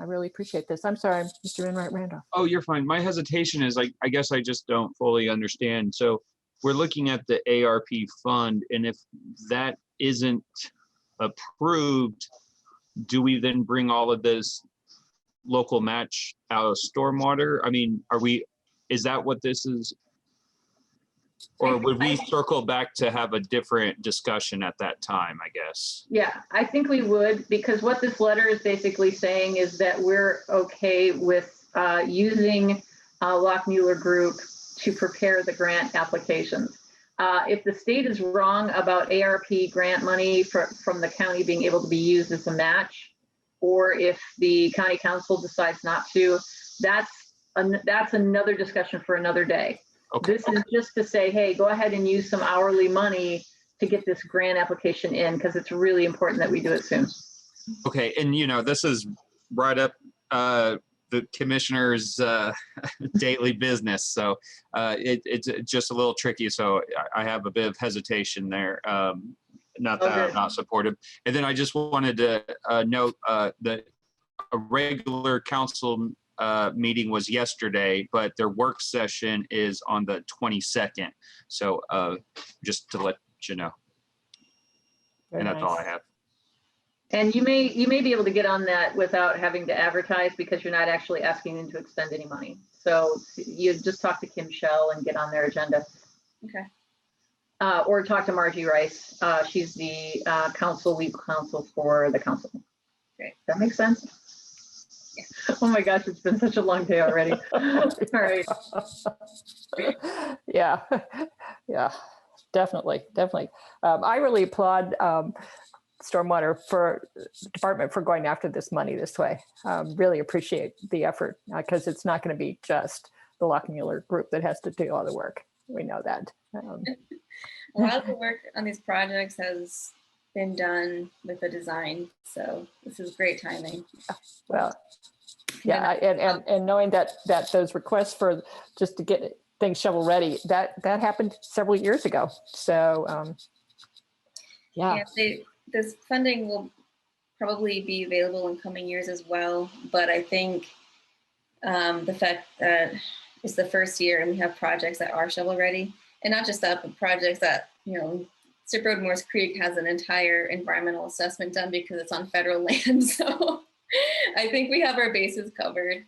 I really appreciate this. I'm sorry, Mr. Enright Randolph. Oh, you're fine. My hesitation is I guess I just don't fully understand. So we're looking at the ARP fund, and if that isn't approved, do we then bring all of this local match out of stormwater? I mean, is that what this is? Or would we circle back to have a different discussion at that time, I guess? Yeah, I think we would, because what this letter is basically saying is that we're okay with using Lockmuir Group to prepare the grant applications. If the state is wrong about ARP grant money from the county being able to be used as a match, or if the county council decides not to, that's another discussion for another day. Okay. This is just to say, hey, go ahead and use some hourly money to get this grant application in, because it's really important that we do it soon. Okay, and this is right up the commissioner's daily business, so it's just a little tricky. So I have a bit of hesitation there. Not that I'm not supportive. And then I just wanted to note that a regular council meeting was yesterday, but their work session is on the 22nd. So just to let you know. Very and that's nice. all I have. And you may be able to get on that without having to advertise, because you're not actually asking them to expend any money. So you just talk to Kim Shell and get on their agenda. Okay. Or talk to Margie Rice. She's the legal counsel for the council. Great. That makes sense? Yeah. Oh my gosh, it's been such a long day already. All right. Yeah, definitely. I really applaud Stormwater Department for going after this money this way. Really appreciate the effort, because it's not going to be just the Lockmuir Group that has to do all the work. We know that. A lot of the work on these projects has been done with the design, so this is great timing. Well, yeah, and knowing that those requests for just to get things shovel ready, that happened several years ago. So this funding will probably be available in coming years as well, but I think the fact that it's the first year and we have projects that are shovel ready, and not just that, but projects that, Zip Road Morse Creek has an entire environmental assessment done because it's on federal land. So I think we have our bases covered.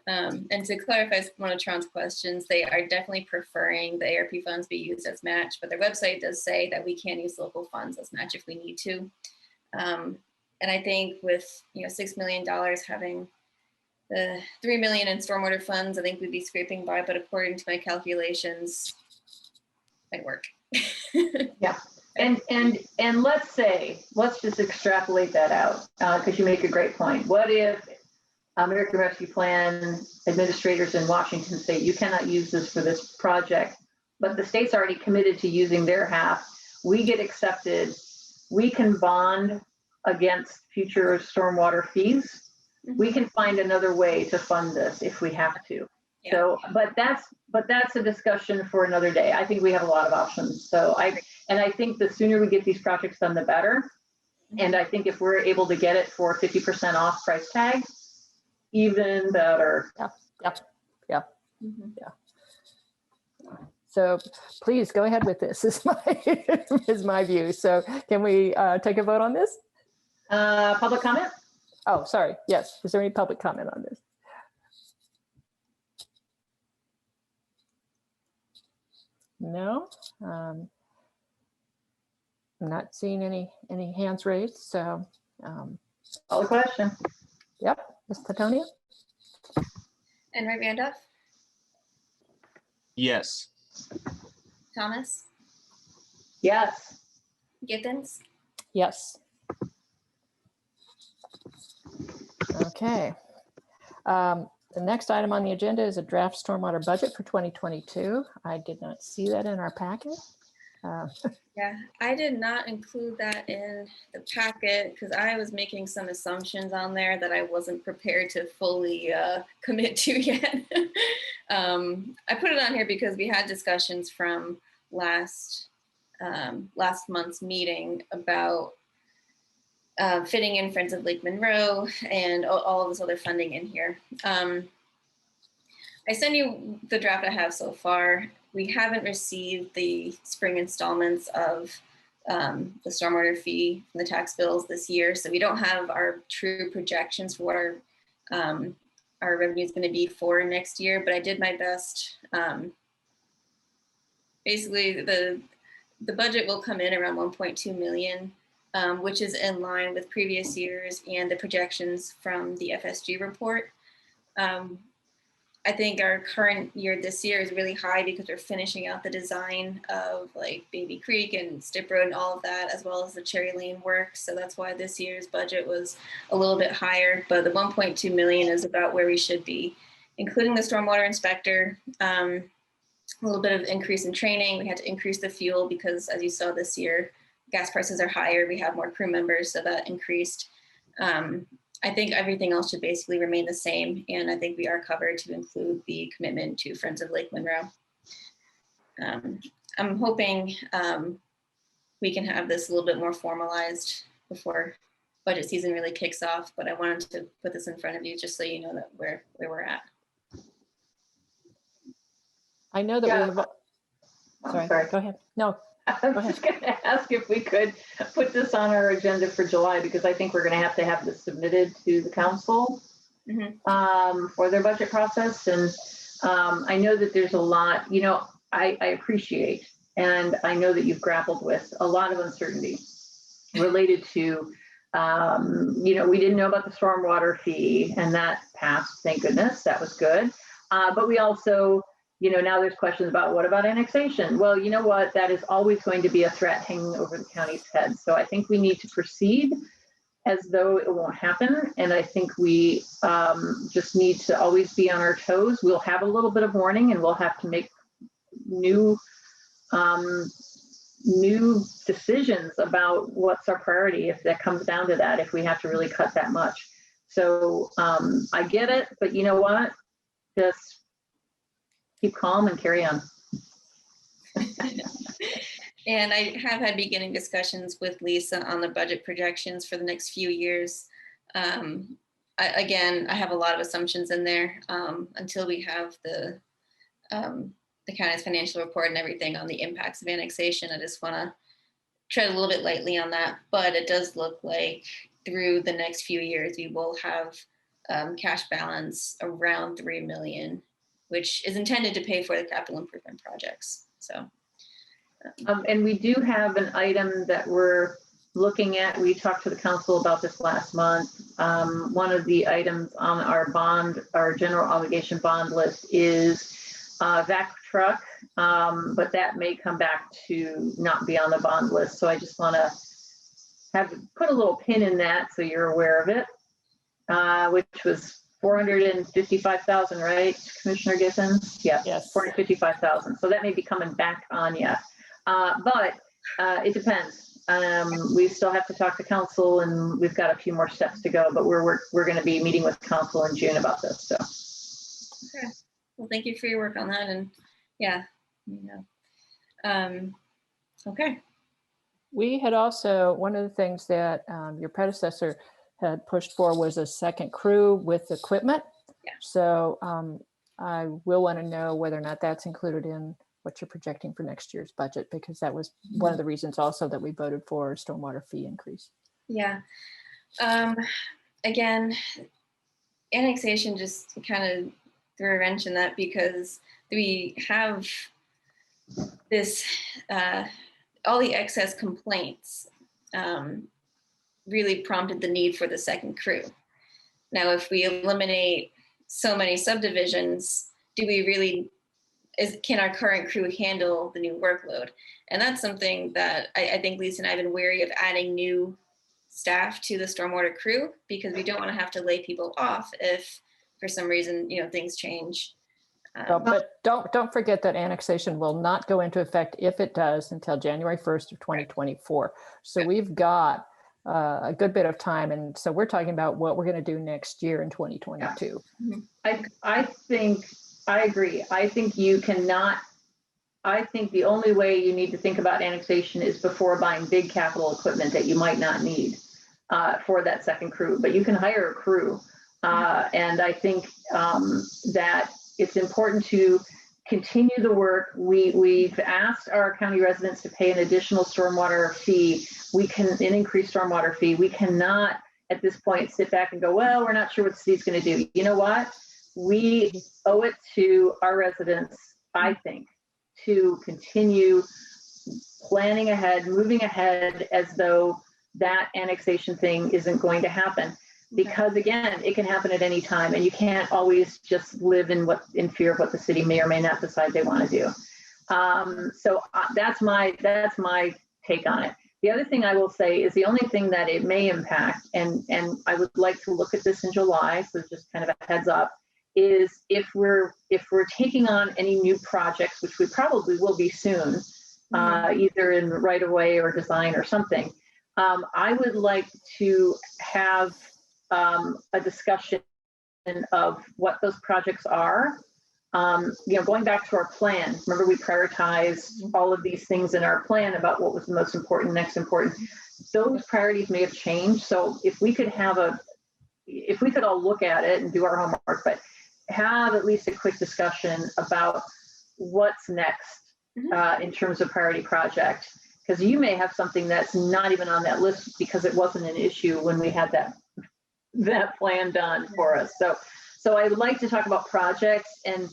And to clarify one of Tron's questions, they are definitely preferring the ARP funds be used as match, but their website does say that we can use local funds as match if we need to. And I think with $6 million, having the $3 million in stormwater funds, I think we'd be scraping by, but according to my calculations, might work. Yeah. And let's just extrapolate that out, because you make a great point. What if American Rescue Plan administrators in Washington say you cannot use this for this project, but the state's already committed to using their half? We get accepted. We can bond against future stormwater fees. We can find another way to fund this if we have to. Yeah. So, but that's a discussion for another day. I think we have a lot of options. So I think the sooner we get these projects done, the better. And I think if we're able to get it for 50% off price tag, even better. Yeah. Mhm. So please go ahead with this is my view. So can we take a vote on this? Public comment? Oh, sorry. Yes. Is there any public comment on this? No. I'm not seeing any hands raised. So Call the question. yep, Ms. Platonia? And Ray Randolph, Yes. Thomas, Yes. Githens, Yes. Okay. The next item on the agenda is a draft stormwater budget for 2022. I did not see that in our packet. Yeah, I did not include that in the packet because I was making some assumptions on there that I wasn't prepared to fully commit to yet. I put it on here because we had discussions from last month's meeting about fitting in Friends of Lake Monroe and all of this other funding in here. I sent you the draft I have so far. We haven't received the spring installments of the stormwater fee from the tax bills this year. So we don't have our true projections for what our revenue is going to be for next year, but I did my best. Basically, the budget will come in around 1.2 million, which is in line with previous years and the projections from the FSG report. I think our current year this year is really high because we're finishing out the design of like Baby Creek and Stip Road and all of that, as well as the Cherry Lane work. So that's why this year's budget was a little bit higher, but the 1.2 million is about where we should be, including the stormwater inspector, a little bit of increase in training. We had to increase the fuel because as you saw this year, gas prices are higher. We have more crew members, so that increased. I think everything else should basically remain the same. And I think we are covered to include the commitment to Friends of Lake Monroe. I'm hoping we can have this a little bit more formalized before budget season really kicks off, but I wanted to put this in front of you just so you know that where we're at. I know that Yeah. we have, sorry, go ahead. No, I was just going to ask if we could put this on our agenda for July, because I think we're going to have this submitted to the council for their budget process. And I know that there's a lot, I appreciate, and I know that you've grappled with a lot of uncertainty related to, we didn't know about the stormwater fee, and that passed, thank goodness, that was good. But we also, now there's questions about what about annexation? Well, you know what? That is always going to be a threat hanging over the county's head. So I think we need to proceed as though it won't happen. And I think we just need to always be on our toes. We'll have a little bit of warning and we'll have to make new decisions about what's our priority if that comes down to that, if we have to really cut that much. So I get it, but you know what? Just keep calm and carry on. And I have had beginning discussions with Lisa on the budget projections for the next few years. I have a lot of assumptions in there until we have the county's financial report and everything on the impacts of annexation. I just want to tread a little bit lightly on that, but it does look like through the next few years, we will have cash balance around 3 million, which is intended to pay for the capital improvement projects. So, and we do have an item that we're looking at. We talked to the council about this last month. One of the items on our general obligation bond list is vac truck, but that may come back to not be on the bond list. So I just want to put a little pin in that so you're aware of it, which was 455,000, right, Commissioner Githens? Yeah, yes. 455,000. So that may be coming back on you, but it depends. We still have to talk to council, and we've got a few more steps to go. But we're going to be meeting with council in June about this. So, okay. Well, thank you for your work on that, and yeah, okay. We had also, one of the things that your predecessor had pushed for was a second crew with equipment. Yeah. So I will want to know whether or not that's included in what you're projecting for next year's budget, because that was one of the reasons also that we voted for a stormwater fee increase. Yeah. Again, annexation just kind of threw a wrench in that, because we have this, all the excess complaints really prompted the need for the second crew. Now, if we eliminate so many subdivisions, can our current crew handle the new workload? And that's something that I think Lisa and I have been wary of adding new staff to the stormwater crew, because we don't want to have to lay people off if for some reason, things change. But don't forget that annexation will not go into effect, if it does, until January 1st of 2024. So we've got a good bit of time. And so we're talking about what we're going to do next year in 2022. I agree. I think the only way you need to think about annexation is before buying big capital equipment that you might not need for that second crew, but you can hire a crew. And I think that it's important to continue the work. We've asked our county residents to pay an additional stormwater fee. An increased stormwater fee. We cannot at this point sit back and go, well, we're not sure what the city's going to do. You know what? We owe it to our residents, I think, to continue planning ahead, moving ahead as though that annexation thing isn't going to happen. Because again, it can happen at any time, and you can't always just live in fear of what the city may or may not decide they want to do. So that's my take on it. The other thing I will say is the only thing that it may impact, and I would like to look at this in July, so just kind of a heads up, is if we're taking on any new projects, which we probably will be soon, either in right of way or design or something. I would like to have a discussion of what those projects are. Going back to our plan, remember we prioritized all of these things in our plan about what was the most important, next important. Those priorities may have changed. So if we could all look at it and do our homework, but have at least a quick discussion about what's next in terms of priority project, because you may have something that's not even on that list because it wasn't an issue when we had that plan done for us. So I would like to talk about projects, and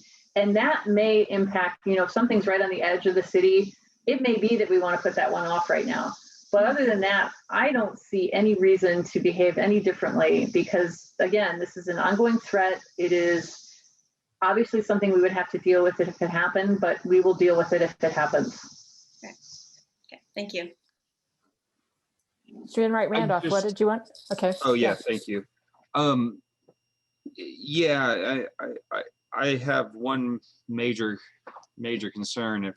that may impact, if something's right on the edge of the city, it may be that we want to put that one off right now. But other than that, I don't see any reason to behave any differently, because again, this is an ongoing threat. It is obviously something we would have to deal with if it happened, but we will deal with it if it happens. Okay. Thank you. Student Right Randolph, what did you want? Okay. Oh yeah, thank you. Yeah, I have one major concern. If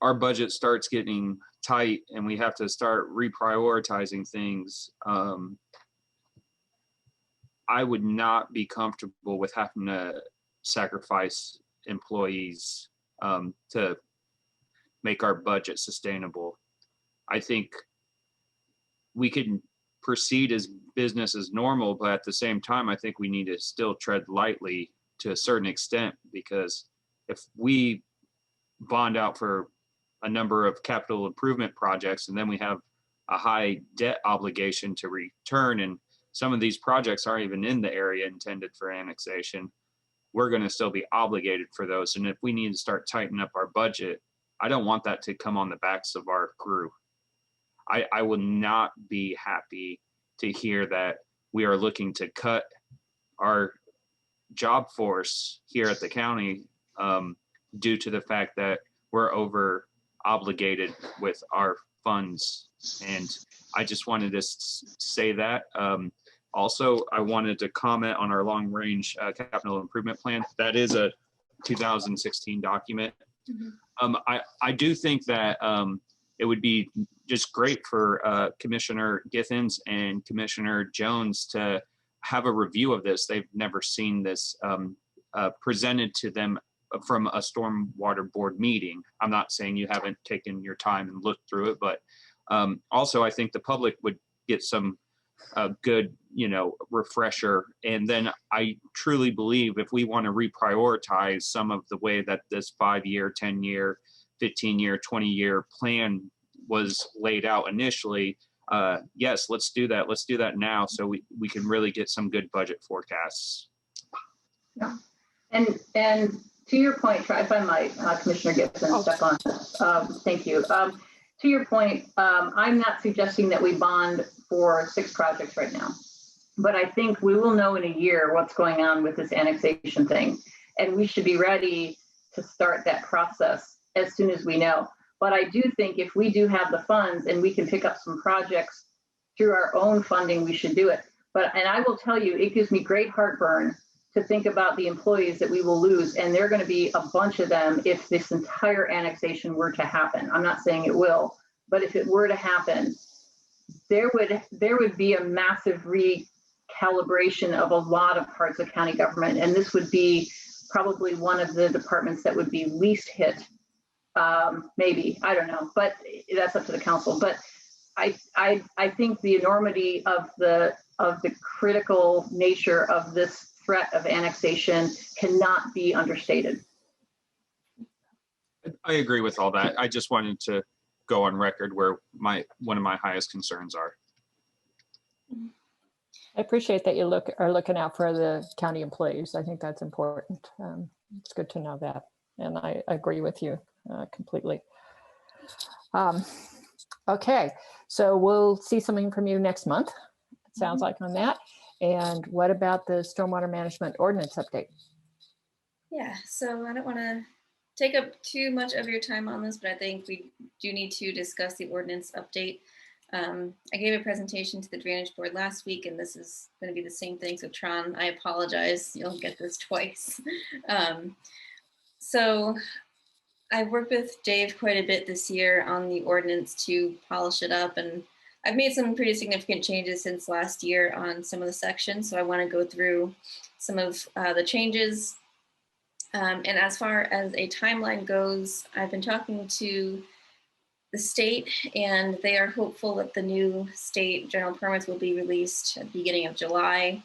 our budget starts getting tight and we have to start reprioritizing things, I would not be comfortable with having to sacrifice employees to make our budget sustainable. I think we can proceed as business as normal, but at the same time, I think we need to still tread lightly to a certain extent, because if we bond out for a number of capital improvement projects and then we have a high debt obligation to return, and some of these projects aren't even in the area intended for annexation, we're going to still be obligated for those. And if we need to start tightening up our budget, I don't want that to come on the backs of our crew. I will not be happy to hear that we are looking to cut our job force here at the county due to the fact that we're over obligated with our funds. And I just wanted to say that. Also, I wanted to comment on our long range capital improvement plan. That is a 2016 document. I do think that it would be just great for Commissioner Githens and Commissioner Jones to have a review of this. They've never seen this presented to them from a stormwater board meeting. I'm not saying you haven't taken your time and looked through it, but also I think the public would get some a good, refresher. And then I truly believe if we want to reprioritize some of the way that this 5-year, 10-year, 15-year, 20-year plan was laid out initially, yes, let's do that. Let's do that now so we can really get some good budget forecasts. Yeah. And to your point, if I might, Commissioner Gibson, step on. Thank you. To your point, I'm not suggesting that we bond for 6 projects right now, but I think we will know in a year what's going on with this annexation thing, and we should be ready to start that process as soon as we know. But I do think if we do have the funds and we can pick up some projects through our own funding, we should do it. And I will tell you, it gives me great heartburn to think about the employees that we will lose. And there are going to be a bunch of them if this entire annexation were to happen. I'm not saying it will, but if it were to happen, there would be a massive recalibration of a lot of parts of county government. And this would be probably one of the departments that would be least hit. Maybe, I don't know, but that's up to the council. But I think the enormity of the critical nature of this threat of annexation cannot be understated. I agree with all that. I just wanted to go on record where one of my highest concerns are. I appreciate that you are looking out for the county employees. I think that's important. It's good to know that. And I agree with you completely. Okay, so we'll see something from you next month. It sounds like on that. And what about the stormwater management ordinance update? Yeah, so I don't want to take up too much of your time on this, but I think we do need to discuss the ordinance update. I gave a presentation to the Drainage Board last week, and this is going to be the same thing. So Tron, I apologize. You'll get this twice. So I've worked with Dave quite a bit this year on the ordinance to polish it up, and I've made some pretty significant changes since last year on some of the sections. So I want to go through some of the changes. And as far as a timeline goes, I've been talking to the state, and they are hopeful that the new state general permits will be released at the beginning of July.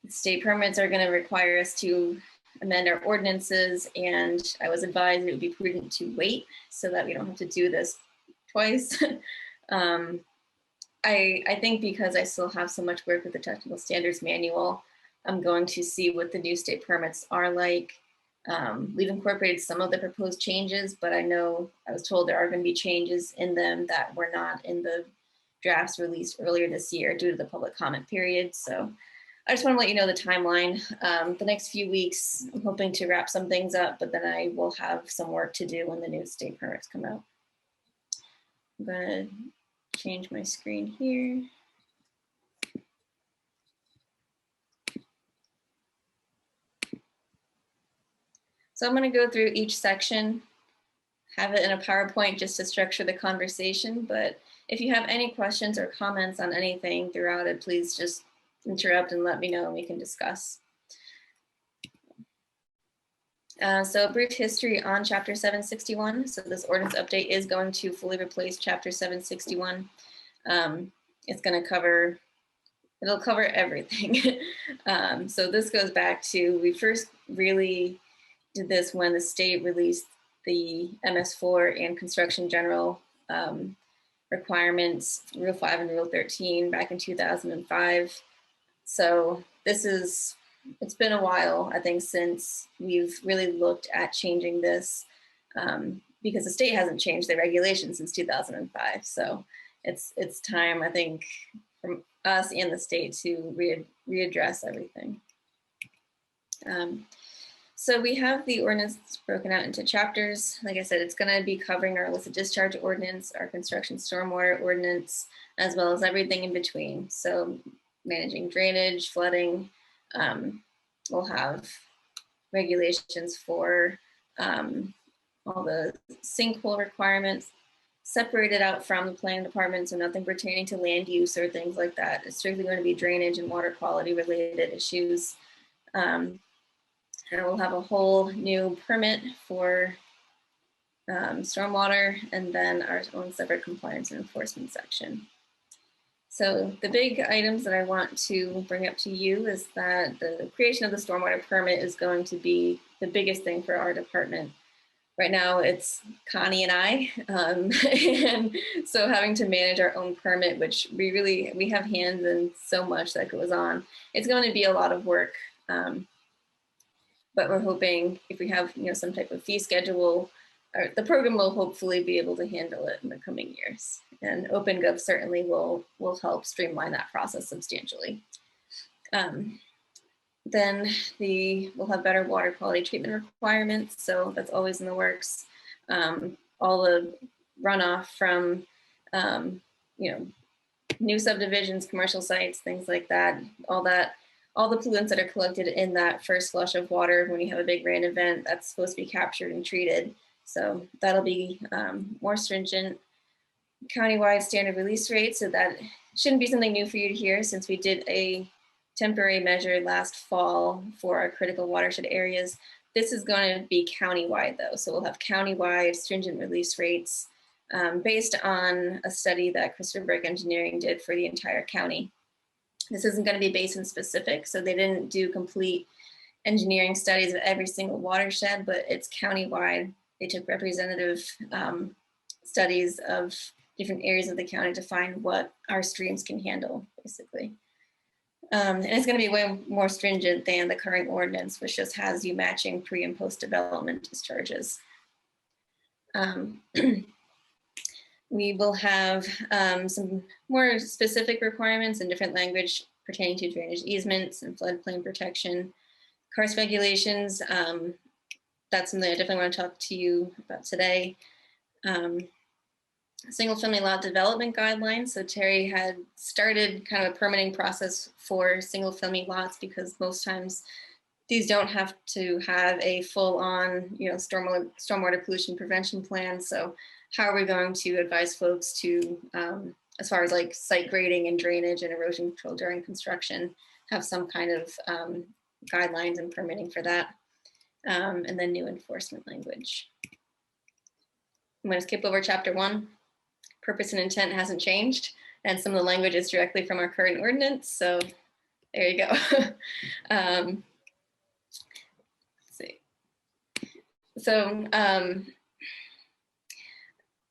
The state permits are going to require us to amend our ordinances, and I was advised it would be prudent to wait so that we don't have to do this twice. I think because I still have so much work with the technical standards manual, I'm going to see what the new state permits are like. We've incorporated some of the proposed changes, but I was told there are going to be changes in them that were not in the drafts released earlier this year due to the public comment period. So I just want to let you know the timeline. The next few weeks, I'm hoping to wrap some things up, but then I will have some work to do when the new state permits come out. I'm going to change my screen here. So I'm going to go through each section, have it in a PowerPoint just to structure the conversation. But if you have any questions or comments on anything throughout it, please just interrupt and let me know and we can discuss. So a brief history on Chapter 761. So this ordinance update is going to fully replace Chapter 761. It's going to cover, it'll cover everything. So this goes back to, we first really did this when the state released the MS4 and construction general requirements, Rule 5 and Rule 13 back in 2005. So it's been a while, I think, since we've really looked at changing this because the state hasn't changed their regulations since 2005. So it's time, I think, from us and the state to readdress everything. So we have the ordinance broken out into chapters. Like I said, it's going to be covering our illicit discharge ordinance, our construction stormwater ordinance, as well as everything in between. So managing drainage, flooding. We'll have regulations for all the sinkhole requirements separated out from the planning department, so nothing pertaining to land use or things like that. It's strictly going to be drainage and water quality related issues. And we'll have a whole new permit for stormwater, and then our own separate compliance and enforcement section. So the big items that I want to bring up to you is that the creation of the stormwater permit is going to be the biggest thing for our department. Right now it's Connie and I, and so having to manage our own permit, which we have hands in so much that goes on. It's going to be a lot of work, but we're hoping if we have some type of fee schedule, the program will hopefully be able to handle it in the coming years. And OpenGov certainly will help streamline that process substantially. Then we'll have better water quality treatment requirements. So that's always in the works. All the runoff from, new subdivisions, commercial sites, things like that, all the pollutants that are collected in that first flush of water when you have a big rain event, that's supposed to be captured and treated. So that'll be more stringent. Countywide standard release rate. So that shouldn't be something new for you to hear, since we did a temporary measure last fall for our critical watershed areas. This is going to be countywide though. So we'll have countywide stringent release rates based on a study that Christopher Burke Engineering did for the entire county. This isn't going to be basin specific, so they didn't do complete engineering studies of every single watershed, but it's countywide. They took representative studies of different areas of the county to find what our streams can handle, basically. And it's going to be way more stringent than the current ordinance, which just has you matching pre and post development discharges. We will have some more specific requirements in different language pertaining to drainage easements and floodplain protection. Karst regulations, that's something I definitely want to talk to you about today. Single family lot development guidelines. So Terry had started kind of a permitting process for single family lots, because most times these don't have to have a full on, stormwater pollution prevention plan. So how are we going to advise folks to, as far as like site grading and drainage and erosion control during construction, have some kind of guidelines and permitting for that. And then new enforcement language. I'm going to skip over chapter 1. Purpose and intent hasn't changed, and some of the language is directly from our current ordinance. So there you go. Let's see. So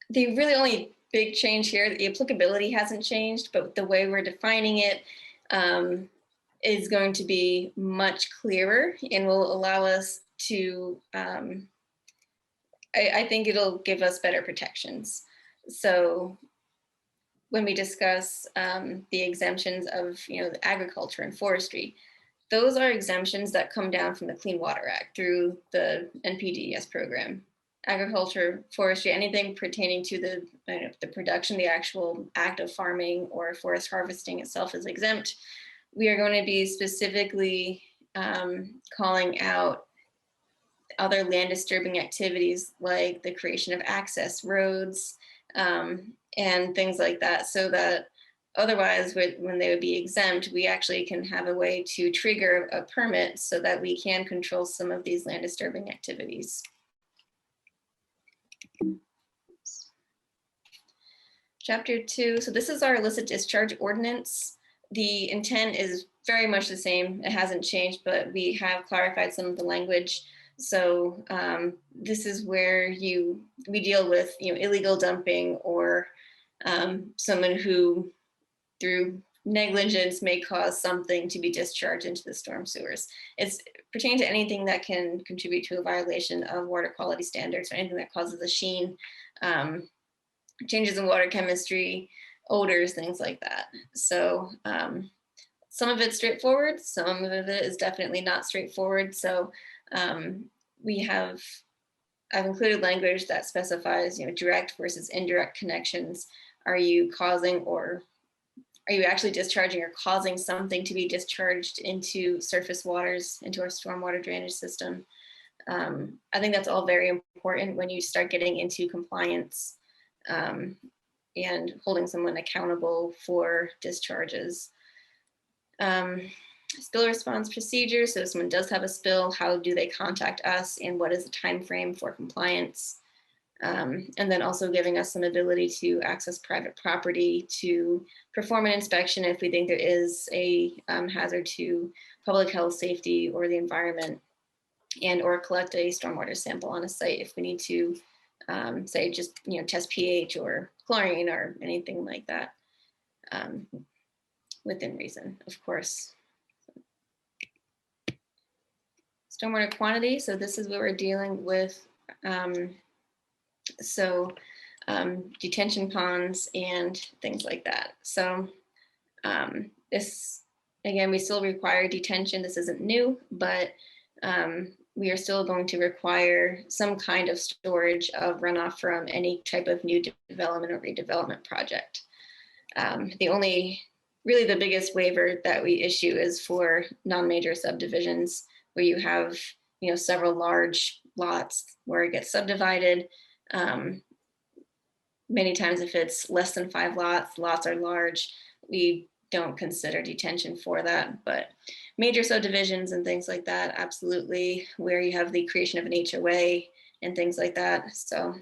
the really only big change here, the applicability hasn't changed, but the way we're defining it is going to be much clearer and will allow us to, I think it'll give us better protections. So when we discuss the exemptions of, the agriculture and forestry, those are exemptions that come down from the Clean Water Act through the NPDES program. Agriculture, forestry, anything pertaining to the production, the actual act of farming or forest harvesting itself is exempt. We are going to be specifically calling out other land disturbing activities like the creation of access roads and things like that, so that otherwise when they would be exempt, we actually can have a way to trigger a permit so that we can control some of these land disturbing activities. Chapter 2, so this is our illicit discharge ordinance. The intent is very much the same. It hasn't changed, but we have clarified some of the language. So this is where we deal with illegal dumping or someone who through negligence may cause something to be discharged into the storm sewers. It's pertaining to anything that can contribute to a violation of water quality standards or anything that causes a sheen, changes in water chemistry, odors, things like that. So some of it's straightforward, some of it is definitely not straightforward. So I've included language that specifies, direct versus indirect connections. Are you causing or are you actually discharging or causing something to be discharged into surface waters, into our stormwater drainage system? I think that's all very important when you start getting into compliance and holding someone accountable for discharges. Spill response procedure. So if someone does have a spill, how do they contact us and what is the time frame for compliance? And then also giving us some ability to access private property to perform an inspection if we think there is a hazard to public health, safety, or the environment, and or collect a stormwater sample on a site if we need to, say just test pH or chlorine or anything like that, within reason, of course. Stormwater quantity. So this is what we're dealing with. Detention ponds and things like that. So this, again, we still require detention. This isn't new, but we are still going to require some kind of storage of runoff from any type of new development or redevelopment project. Really the biggest waiver that we issue is for non-major subdivisions where you have, several large lots where it gets subdivided. Many times if it's less than 5 lots are large, we don't consider detention for that, but major subdivisions and things like that, absolutely, where you have the creation of an HOA and things like that. So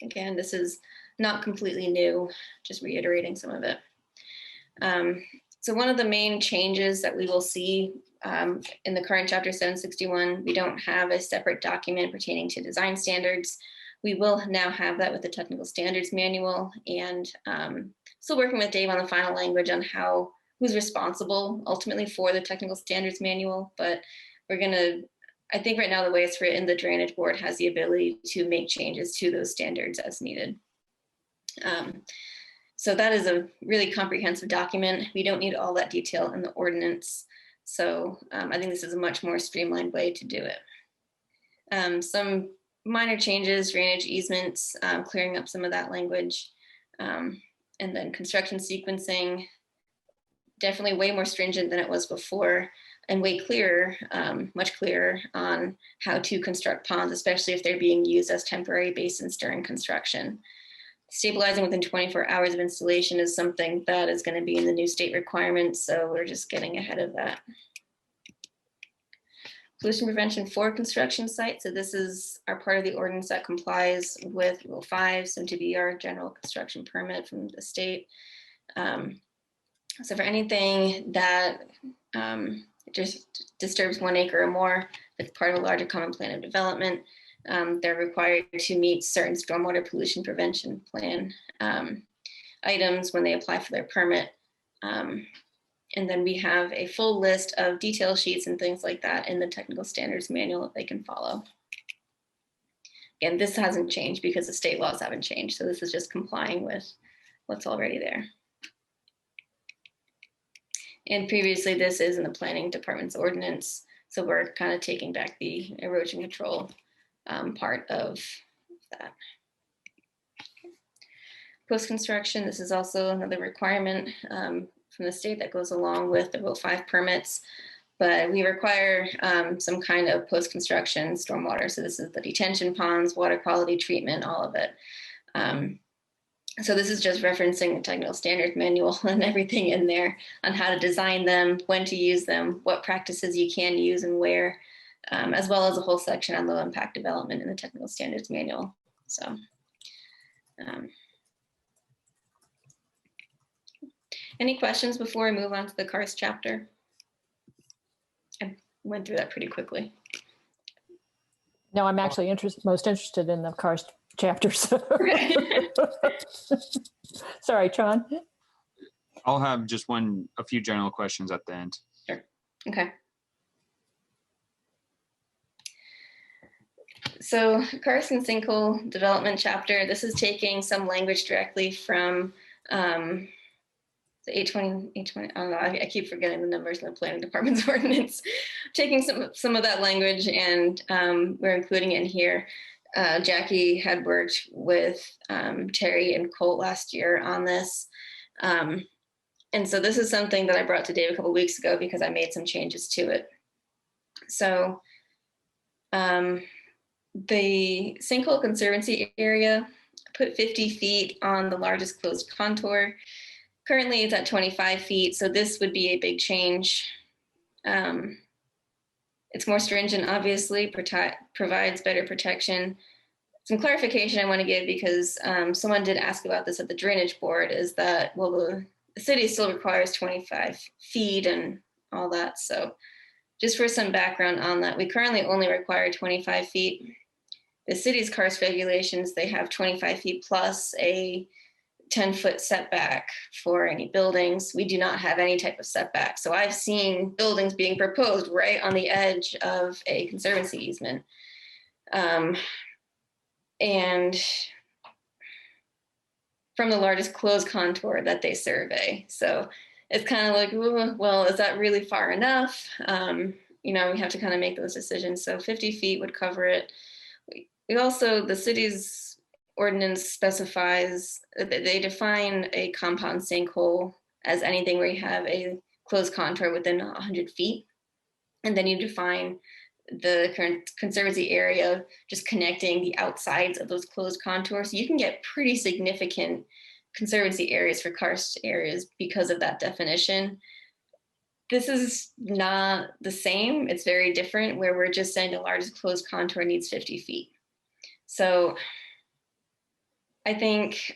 again, this is not completely new, just reiterating some of it. So one of the main changes that we will see in the current Chapter 761, we don't have a separate document pertaining to design standards. We will now have that with the technical standards manual, and still working with Dave on the final language on who's responsible ultimately for the technical standards manual. But I think right now the way it's written, the Drainage Board has the ability to make changes to those standards as needed. So that is a really comprehensive document. We don't need all that detail in the ordinance. So I think this is a much more streamlined way to do it. Some minor changes, drainage easements, clearing up some of that language, and then construction sequencing, definitely way more stringent than it was before, and way clearer, much clearer on how to construct ponds, especially if they're being used as temporary basins during construction. Stabilizing within 24 hours of installation is something that is going to be in the new state requirements, so we're just getting ahead of that. Pollution prevention for construction sites. So this is our part of the ordinance that complies with Rule 5, soon to be our general construction permit from the state. So for anything that just disturbs 1 acre or more, that's part of a larger common plan of development, they're required to meet certain stormwater pollution prevention plan items when they apply for their permit. And then we have a full list of detail sheets and things like that in the technical standards manual that they can follow. Again, this hasn't changed because the state laws haven't changed. So this is just complying with what's already there. And previously this is in the planning department's ordinance. So we're kind of taking back the erosion control part of that. Post-construction, this is also another requirement from the state that goes along with the Rule 5 permits, but we require some kind of post-construction stormwater. So this is the detention ponds, water quality treatment, all of it. So this is just referencing the technical standards manual and everything in there on how to design them, when to use them, what practices you can use and where, as well as a whole section on low impact development in the technical standards manual. So. Any questions before we move on to the karst chapter? I went through that pretty quickly. No, I'm actually most interested in the karst chapters. Sorry, Tron. I'll have just a few general questions at the end. Sure. Okay. So karst and sinkhole development chapter, this is taking some language directly from the 820, I don't know, I keep forgetting the numbers in the planning department's ordinance. Taking some of that language and we're including it in here. Jackie had worked with Terry and Colt last year on this. And so this is something that I brought to Dave a couple weeks ago because I made some changes to it. So the sinkhole conservancy area put 50 feet on the largest closed contour. Currently it's at 25 feet, so this would be a big change. It's more stringent, obviously, provides better protection. some clarification I want to give, because someone did ask about this at the drainage board, is that, well, the city still requires 25 feet and all that. So just for some background on that, we currently only require 25 feet. The city's karst regulations, they have 25 feet plus a 10-foot setback for any buildings. We do not have any type of setback. So I've seen buildings being proposed right on the edge of a conservancy easement. And from the largest closed contour that they survey. So it's kind of like, well, is that really far enough? We have to kind of make those decisions. So 50 feet would cover it. We also, the city's ordinance specifies that they define a compound sinkhole as anything where you have a closed contour within 100 feet. And then you define the current conservancy area just connecting the outsides of those closed contours. So you can get pretty significant conservancy areas for karst areas because of that definition. This is not the same. It's very different, where we're just saying the largest closed contour needs 50 feet. So I think,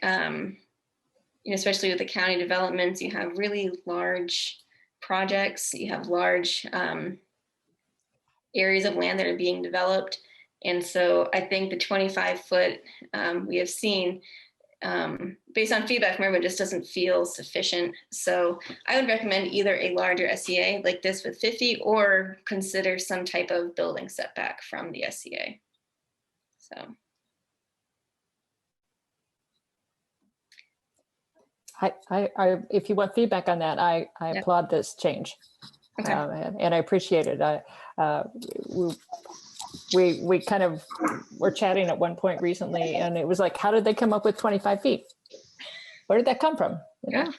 especially with the county developments, you have really large projects, you have large areas of land that are being developed. And so I think the 25-foot we have seen, based on feedback from everyone, just doesn't feel sufficient. So I would recommend either a larger SCA like this with 50, or consider some type of building setback from the SCA. So. If you want feedback on that, I Yep. applaud this change. Okay. And I appreciate it. We kind of were chatting at one point recently, and it was like, how did they come up with 25 feet? Where did that come from? Yeah.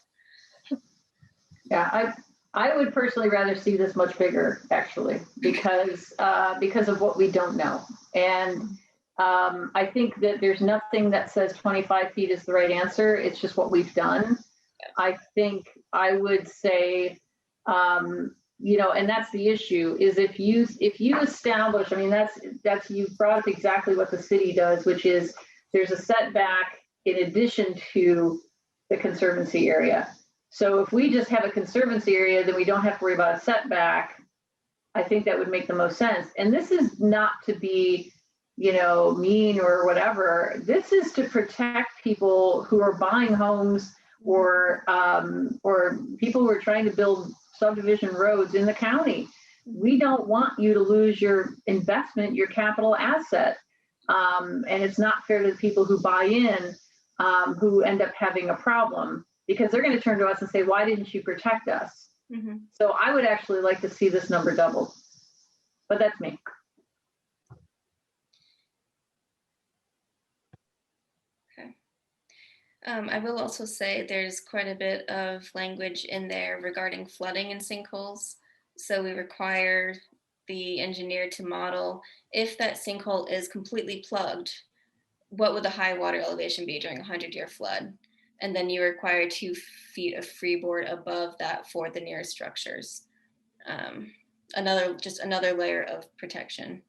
Yeah, I would personally rather see this much bigger, actually, because of what we don't know. And I think that there's nothing that says 25 feet is the right answer. It's just what we've done. I think I would say, and that's the issue, is if you establish, I mean, that's you brought up exactly what the city does, which is there's a setback in addition to the conservancy area. So if we just have a conservancy area, then we don't have to worry about a setback. I think that would make the most sense. And this is not to be, mean or whatever. This is to protect people who are buying homes, or people who are trying to build subdivision roads in the county. We don't want you to lose your investment, your capital asset. And it's not fair to the people who buy in, who end up having a problem, because they're going to turn to us and say, why didn't you protect us? Mm-hmm. So I would actually like to see this number doubled, but that's me. Okay. I will also say there's quite a bit of language in there regarding flooding and sinkholes. So we require the engineer to model, if that sinkhole is completely plugged, what would the high water elevation be during a 100-year flood? And then you require 2 feet of freeboard above that for the nearest structures. Another layer of protection.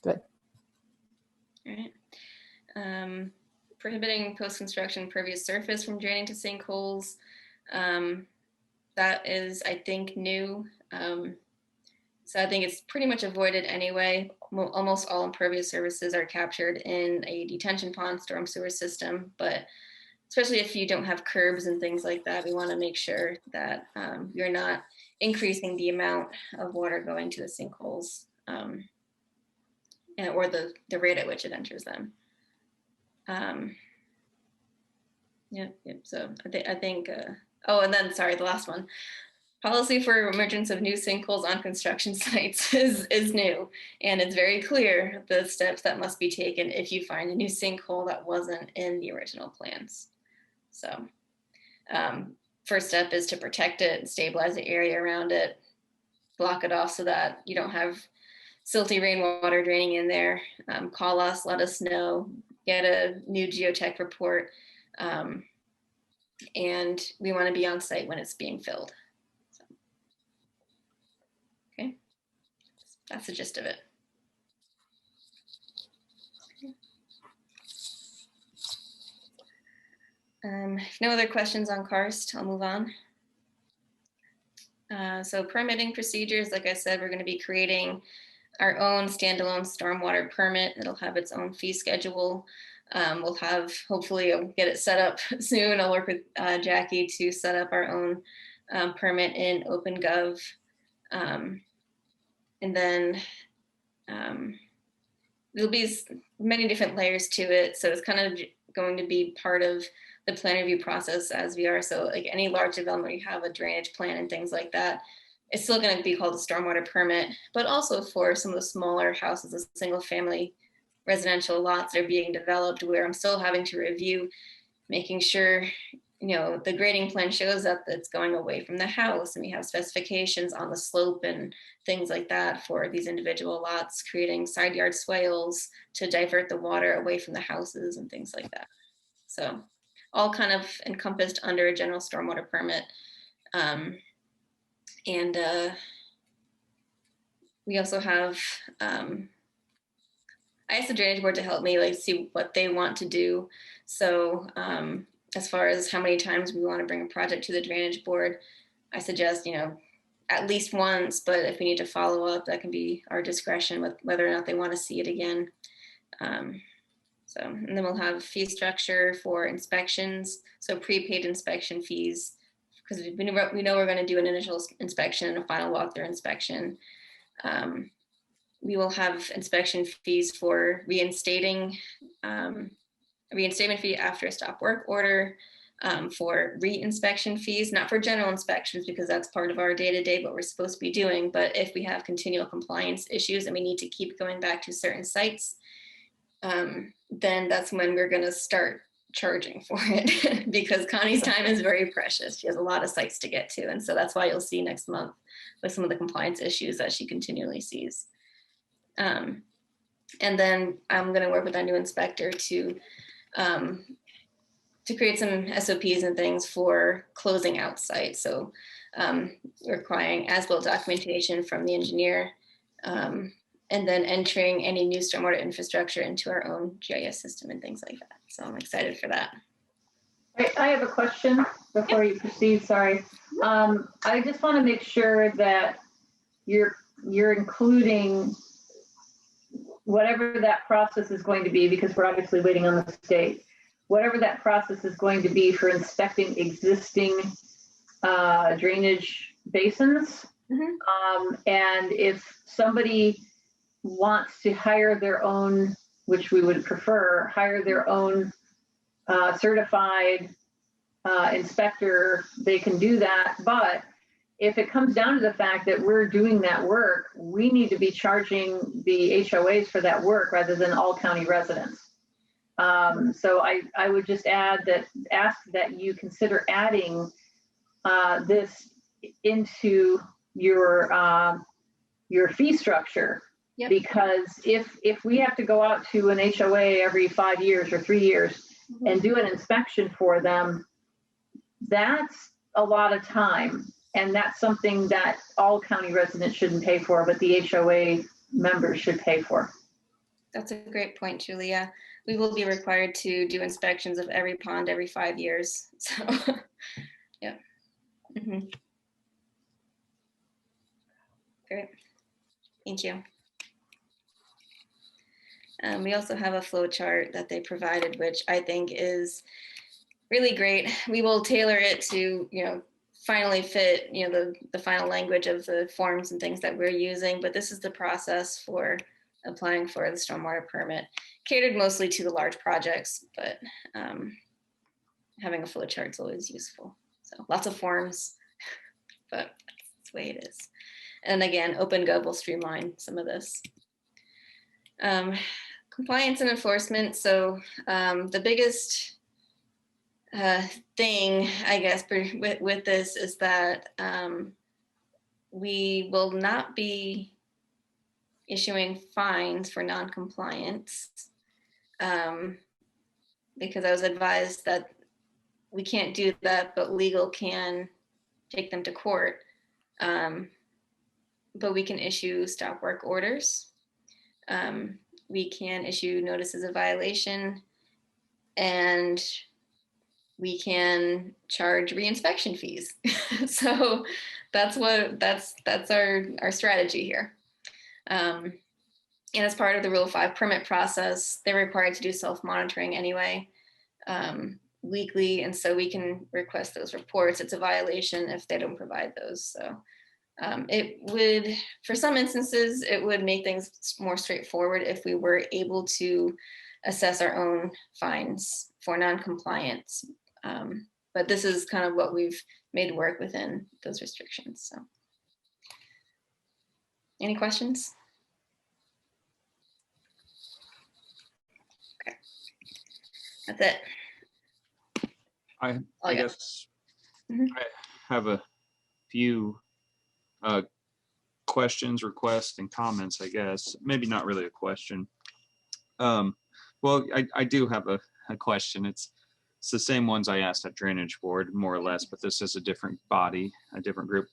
Good. All right. Prohibiting post-construction impervious surface from draining to sinkholes. That is, I think, new. So I think it's pretty much avoided anyway. Almost all impervious surfaces are captured in a detention pond, storm sewer system, but especially if you don't have curbs and things like that, we want to make sure that you're not increasing the amount of water going to the sinkholes, or the rate at which it enters them. So I think. Oh, and then sorry, the last one. Policy for emergence of new sinkholes on construction sites is new, and it's very clear the steps that must be taken if you find a new sinkhole that wasn't in the original plans. So first step is to protect it and stabilize the area around it, block it off so that you don't have silty rainwater draining in there. Call us, let us know, get a new geotech report, and we want to be on site when it's being filled. that's the gist of it. If no other questions on karst, I'll move on. So permitting procedures, like I said, we're going to be creating our own standalone stormwater permit. It'll have its own fee schedule. We'll have, hopefully I'll get it set up soon. I'll work with Jackie to set up our own permit in OpenGov. And then there'll be many different layers to it. So it's kind of going to be part of the plan review process as we are. So like any large development, you have a drainage plan and things like that. It's still going to be called a stormwater permit, but also for some of the smaller houses, the single family residential lots that are being developed, where I'm still having to review, making sure, you know, the grading plan shows up that's going away from the house, and we have specifications on the slope and things like that for these individual lots, creating side yard swales to divert the water away from the houses and things like that. So all kind of encompassed under a general stormwater permit. We also have, I asked the drainage board to help me like see what they want to do. So as far as how many times we want to bring a project to the drainage board, I suggest, you know, at least once, but if we need to follow up, that can be our discretion with whether or not they want to see it again. And then we'll have fee structure for inspections. So prepaid inspection fees, because we know we're going to do an initial inspection and a final walkthrough inspection. We will have inspection fees for reinstating, reinstatement fee after a stop work order, for re-inspection fees, not for general inspections because that's part of our day-to-day, what we're supposed to be doing. But if we have continual compliance issues and we need to keep going back to certain sites, then that's when we're going to start charging for it because Connie's time is very precious. She has a lot of sites to get to. And so that's why you'll see next month with some of the compliance issues that she continually sees. And then I'm going to work with our new inspector to create some SOPs and things for closing out sites. So requiring as-built documentation from the engineer, and then entering any new stormwater infrastructure into our own GIS system and things like that. So I'm excited for that. I have a question before you proceed, sorry. I just want to make sure that you're including whatever that process is going to be, because we're obviously waiting on the state, whatever that process is going to be for inspecting existing drainage basins. Mm-hmm. And if somebody wants to hire their own, which we would prefer, hire their own certified inspector, they can do that. But if it comes down to the fact that we're doing that work, we need to be charging the HOAs for that work rather than all county residents. So I would just ask that you consider adding this into your fee structure. Yep. Because if we have to go out to an HOA every 5 years or 3 years mm-hmm. and do an inspection for them, that's a lot of time. And that's something that all county residents shouldn't pay for, but the HOA members should pay for. That's a great point, Julia. We will be required to do inspections of every pond every 5 years. So, yeah. Mm-hmm. Great. Thank you. We also have a flow chart that they provided, which I think is really great. We will tailor it to, you know, finally fit, you know, the final language of the forms and things that we're using. But this is the process for applying for the stormwater permit, catered mostly to the large projects, but having a flow chart is always useful. So lots of forms, but that's the way it is. And again, OpenGov will streamline some of this. Compliance and enforcement. So the biggest thing, I guess, with this is that we will not be issuing fines for non-compliance because I was advised that we can't do that, but legal can take them to court. but we can issue stop work orders. We can issue notices of violation, and we can charge reinspection fees. So that's our strategy here. And as part of the Rule 5 permit process, they're required to do self-monitoring anyway, weekly. And so we can request those reports. It's a violation if they don't provide those. So it would, for some instances, it would make things more straightforward if we were able to assess our own fines for non-compliance. But this is kind of what we've made work within those restrictions. So, any questions? Okay, that's it. I Oh, yeah. guess Mhm. I have a few questions, requests, and comments, I guess. Maybe not really a question. Well, I do have a question. It's the same ones I asked at Drainage Board, more or less, but this is a different body, a different group.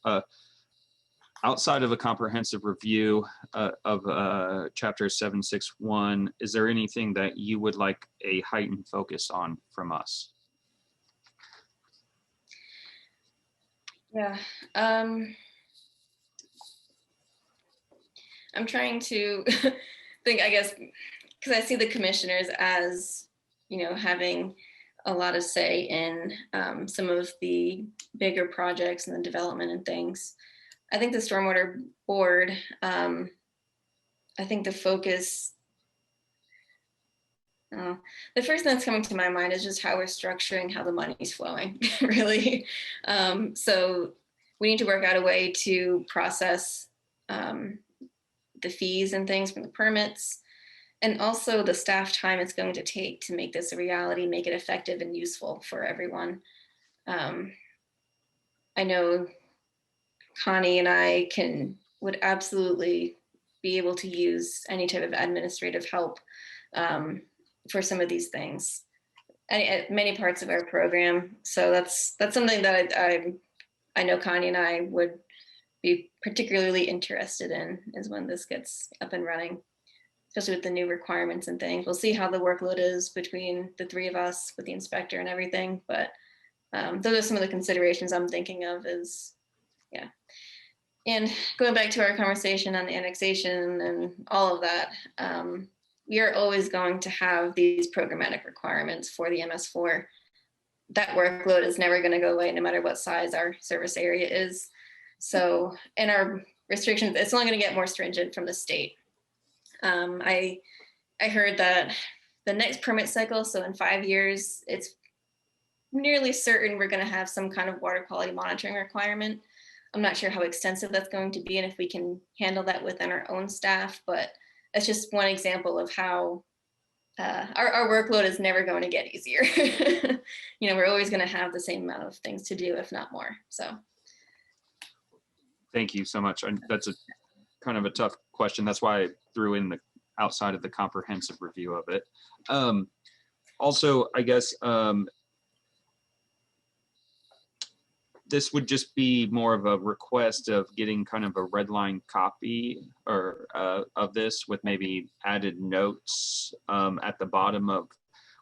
Outside of a comprehensive review of Chapter 761, is there anything that you would like a heightened focus on from us? Yeah. I'm trying to think, I guess, because I see the commissioners as, having a lot of say in some of the bigger projects and the development and things. I think the Stormwater Board, I think the focus, the first thing that's coming to my mind is just how we're structuring how the money's flowing, really. So we need to work out a way to process the fees and things from the permits, and also the staff time it's going to take to make this a reality, make it effective and useful for everyone. I know Connie and I would absolutely be able to use any type of administrative help for some of these things at many parts of our program. So that's something that I know Connie and I would be particularly interested in, is when this gets up and running, especially with the new requirements and things. We'll see how the workload is between the three of us with the inspector and everything, but those are some of the considerations I'm thinking of. Is, yeah. And going back to our conversation on the annexation and all of that, we are always going to have these programmatic requirements for the MS4. That workload is never going to go away no matter what size our service area is. So, and our restrictions, it's only going to get more stringent from the state. I heard that the next permit cycle, so in 5 years, it's nearly certain we're going to have some kind of water quality monitoring requirement. I'm not sure how extensive that's going to be and if we can handle that within our own staff, but that's just one example of how our workload is never going to get easier. We're always going to have the same amount of things to do, if not more. So. Thank you so much. That's a kind of a tough question. That's why I threw in the outside of the comprehensive review of it. Also, I guess this would just be more of a request of getting kind of a red line copy or of this with maybe added notes at the bottom of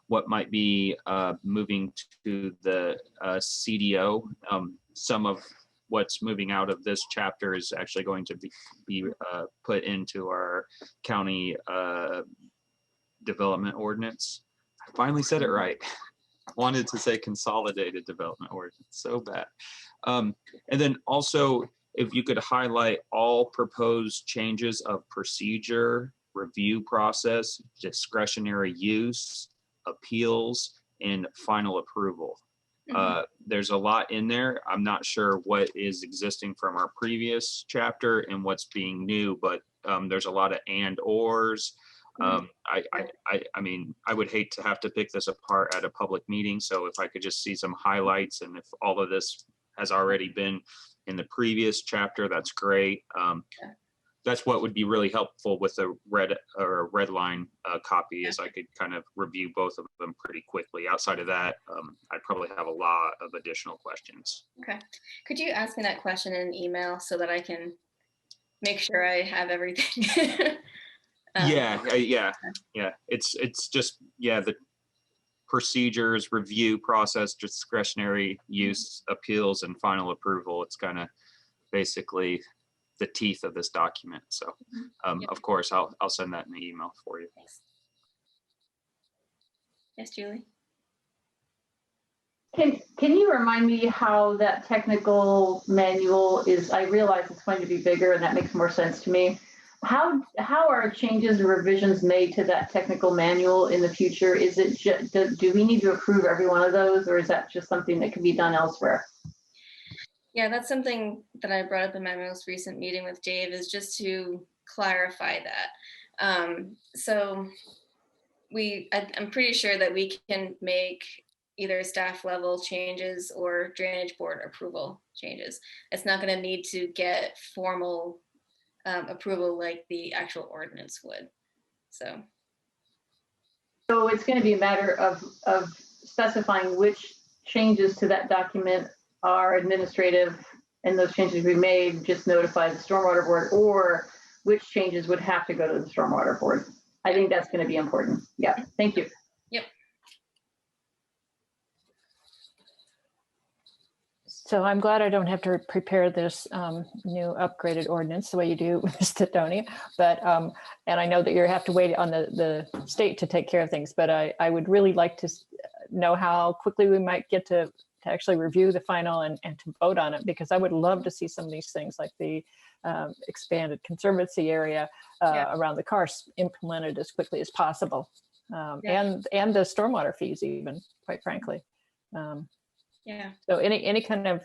what might be moving to the CDO. Some of what's moving out of this chapter is actually going to be put into our county development ordinance. I finally said it right. Wanted to say consolidated development ordinance, so bad. And then also, if you could highlight all proposed changes of procedure, review process, discretionary use, appeals, and final approval. There's a lot in there. I'm not sure what is existing from our previous chapter and what's being new, but there's a lot of and ors. I mean, I would hate to have to pick this apart at a public meeting. So if I could just see some highlights, and if all of this has already been in the previous chapter, that's great. That's what would be really helpful with a red line copy, is I could kind of review both of them pretty quickly. Outside of that, I'd probably have a lot of additional questions. Okay. Could you ask me that question in an email so that I can make sure I have everything. Yeah. It's just, the procedures, review process, discretionary use, appeals, and final approval. It's kind of basically the teeth of this document. So, of course, I'll send that in the email for you. Thanks. Yes, Julie. Can you remind me how that technical manual is? I realize it's going to be bigger and that makes more sense to me. How are changes and revisions made to that technical manual in the future? Is it do we need to approve every one of those, or is that just something that can be done elsewhere? Yeah, that's something that I brought up in my most recent meeting with Dave, is just to clarify that. So I'm pretty sure that we can make either staff level changes or drainage board approval changes. It's not going to need to get formal approval like the actual ordinance would. So it's going to be a matter of specifying which changes to that document are administrative, and those changes we made just notify the stormwater board, or which changes would have to go to the stormwater board. I think that's going to be important. Yeah, thank you. Yep. So I'm glad I don't have to prepare this new upgraded ordinance the way you do, Mr. Tony. But and I know that you have to wait on the state to take care of things. But I would really like to know how quickly we might get to actually review the final and to vote on it, because I would love to see some of these things like the expanded conservancy area around the cars implemented as quickly as possible, and the stormwater fees even, quite frankly. So any kind of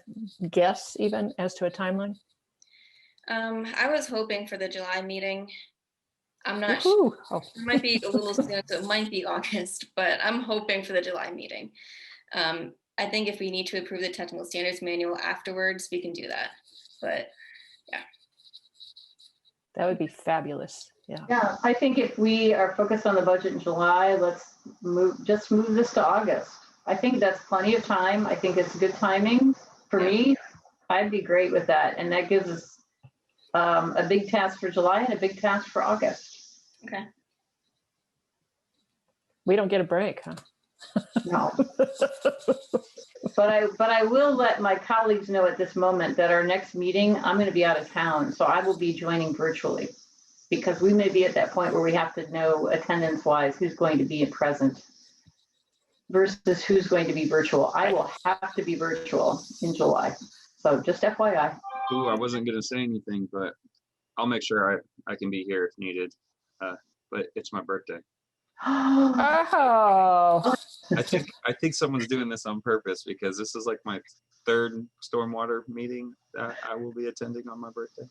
guess even as to a timeline? I was hoping for the July meeting. I'm not sure. It might be a little soon, so it might be August, but I'm hoping for the July meeting. I think if we need to approve the technical standards manual afterwards, we can do that. But yeah. That would be fabulous. Yeah, I think if we are focused on the budget in July, let's move this to August. I think that's plenty of time. I think it's good timing for me. I'd be great with that. And that gives us a big task for July and a big task for August. Okay. We don't get a break, huh? No. But I will let my colleagues know at this moment that our next meeting, I'm going to be out of town. So I will be joining virtually, because we may be at that point where we have to know attendance wise who's going to be present versus who's going to be virtual. I will have to be virtual in July. So just FYI. Ooh, I wasn't going to say anything, but I'll make sure I can be here if needed. But it's my birthday. Oh. I think someone's doing this on purpose, because this is like my third stormwater meeting that I will be attending on my birthday.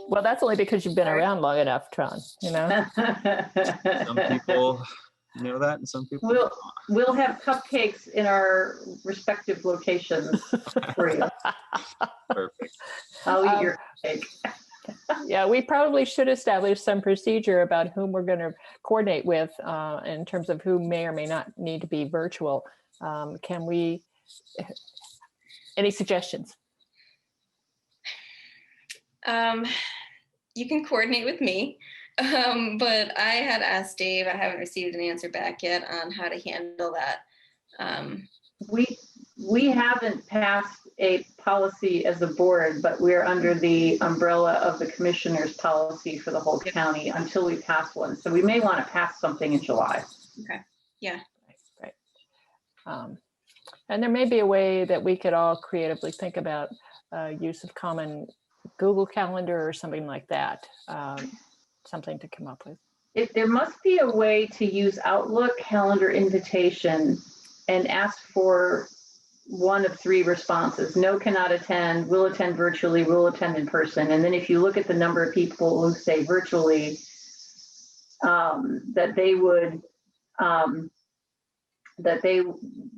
Well, that's only because you've been around long enough, Tron, you know? Some people know that, and some people we'll have cupcakes in our respective locations for you. Perfect. I'll eat your cake. Yeah, we probably should establish some procedure about whom we're going to coordinate with in terms of who may or may not need to be virtual. Can we, any suggestions? You can coordinate with me, but I had asked Dave, I haven't received an answer back yet on how to handle that. We haven't passed a policy as a board, but we're under the umbrella of the commissioner's policy for the whole county until we pass one. So we may want to pass something in July. Okay. Yeah. Right. And there may be a way that we could all creatively think about use of common Google Calendar or something like that. Something to come up with. There must be a way to use Outlook calendar invitation and ask for one of three responses. No, cannot attend, will attend virtually, will attend in person. And then if you look at the number of people who say virtually, that they would,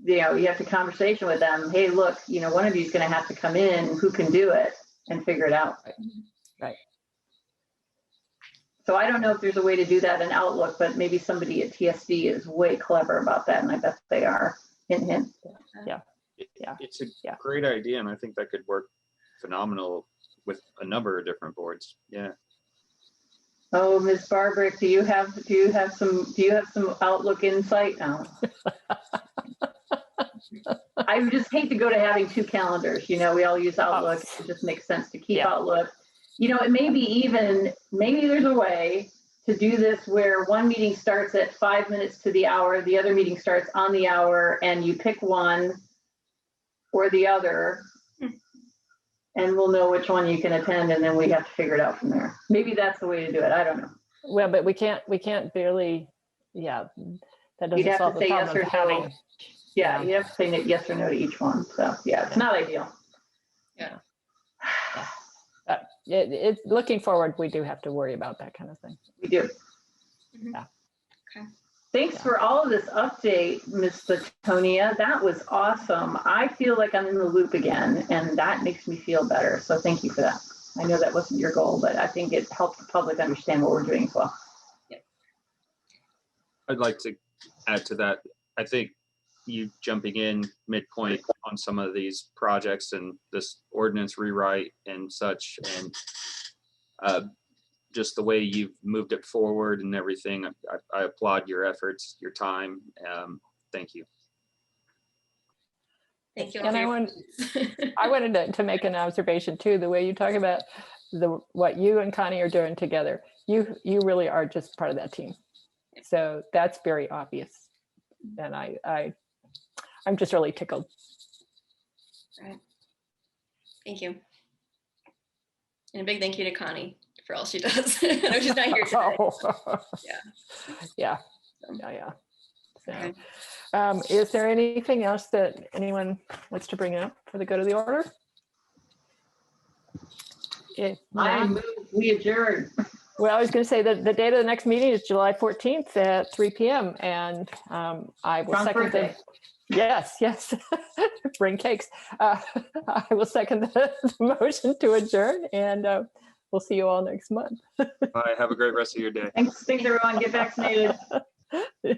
you have to conversation with them. Hey, look, one of you is going to have to come in who can do it and figure it out. Right. So I don't know if there's a way to do that in Outlook, but maybe somebody at TSD is way clever about that. And I bet they are. Hint. Yeah. It's a great idea, and I think that could work phenomenal with a number of different boards. Yeah. Oh, Ms. Barbarick, do you have some outlook insight now? I would just hate to go to having two calendars. We all use Outlook. It just makes sense to keep Outlook. It may be maybe there's a way to do this where one meeting starts at 5 minutes to the hour, the other meeting starts on the hour, and you pick one or the other, and we'll know which one you can attend, and then we have to figure it out from there. Maybe that's the way to do it. I don't know. Well, but we can't barely, that You'd doesn't have solve to the say yes problem or of having. no. Yeah, you have to say yes or no to each one. So yeah, it's not ideal. It's looking forward, we do have to worry about that kind of thing. We do. Yeah. Okay. Thanks for all of this update, Ms. Latonia. That was awesome. I feel like I'm in the loop again, and that makes me feel better. So thank you for that. I know that wasn't your goal, but I think it helped the public understand what we're doing as well. I'd like to add to that. I think you jumping in midpoint on some of these projects and this ordinance rewrite and such, and just the way you've moved it forward and everything, I applaud your efforts, your time. Thank you. Thank you. And I wanted to make an observation too, the way you talk about what you and Connie are doing together. You really are just part of that team. So that's very obvious. And I'm just really tickled. Right. Thank you. And a big thank you to Connie for all she does. I know she's not here today. Yeah. So, Okay. is there anything else that anyone wants to bring up for the good of the order? I move we adjourn. Well, I was going to say that the date of the next meeting is July 14th at 3 p.m. And I will second the. Yes. Bring cakes. I will second the motion to adjourn, and we'll see you all next month. Bye. Have a great rest of your day. Thanks everyone. Get vaccinated. Yeah.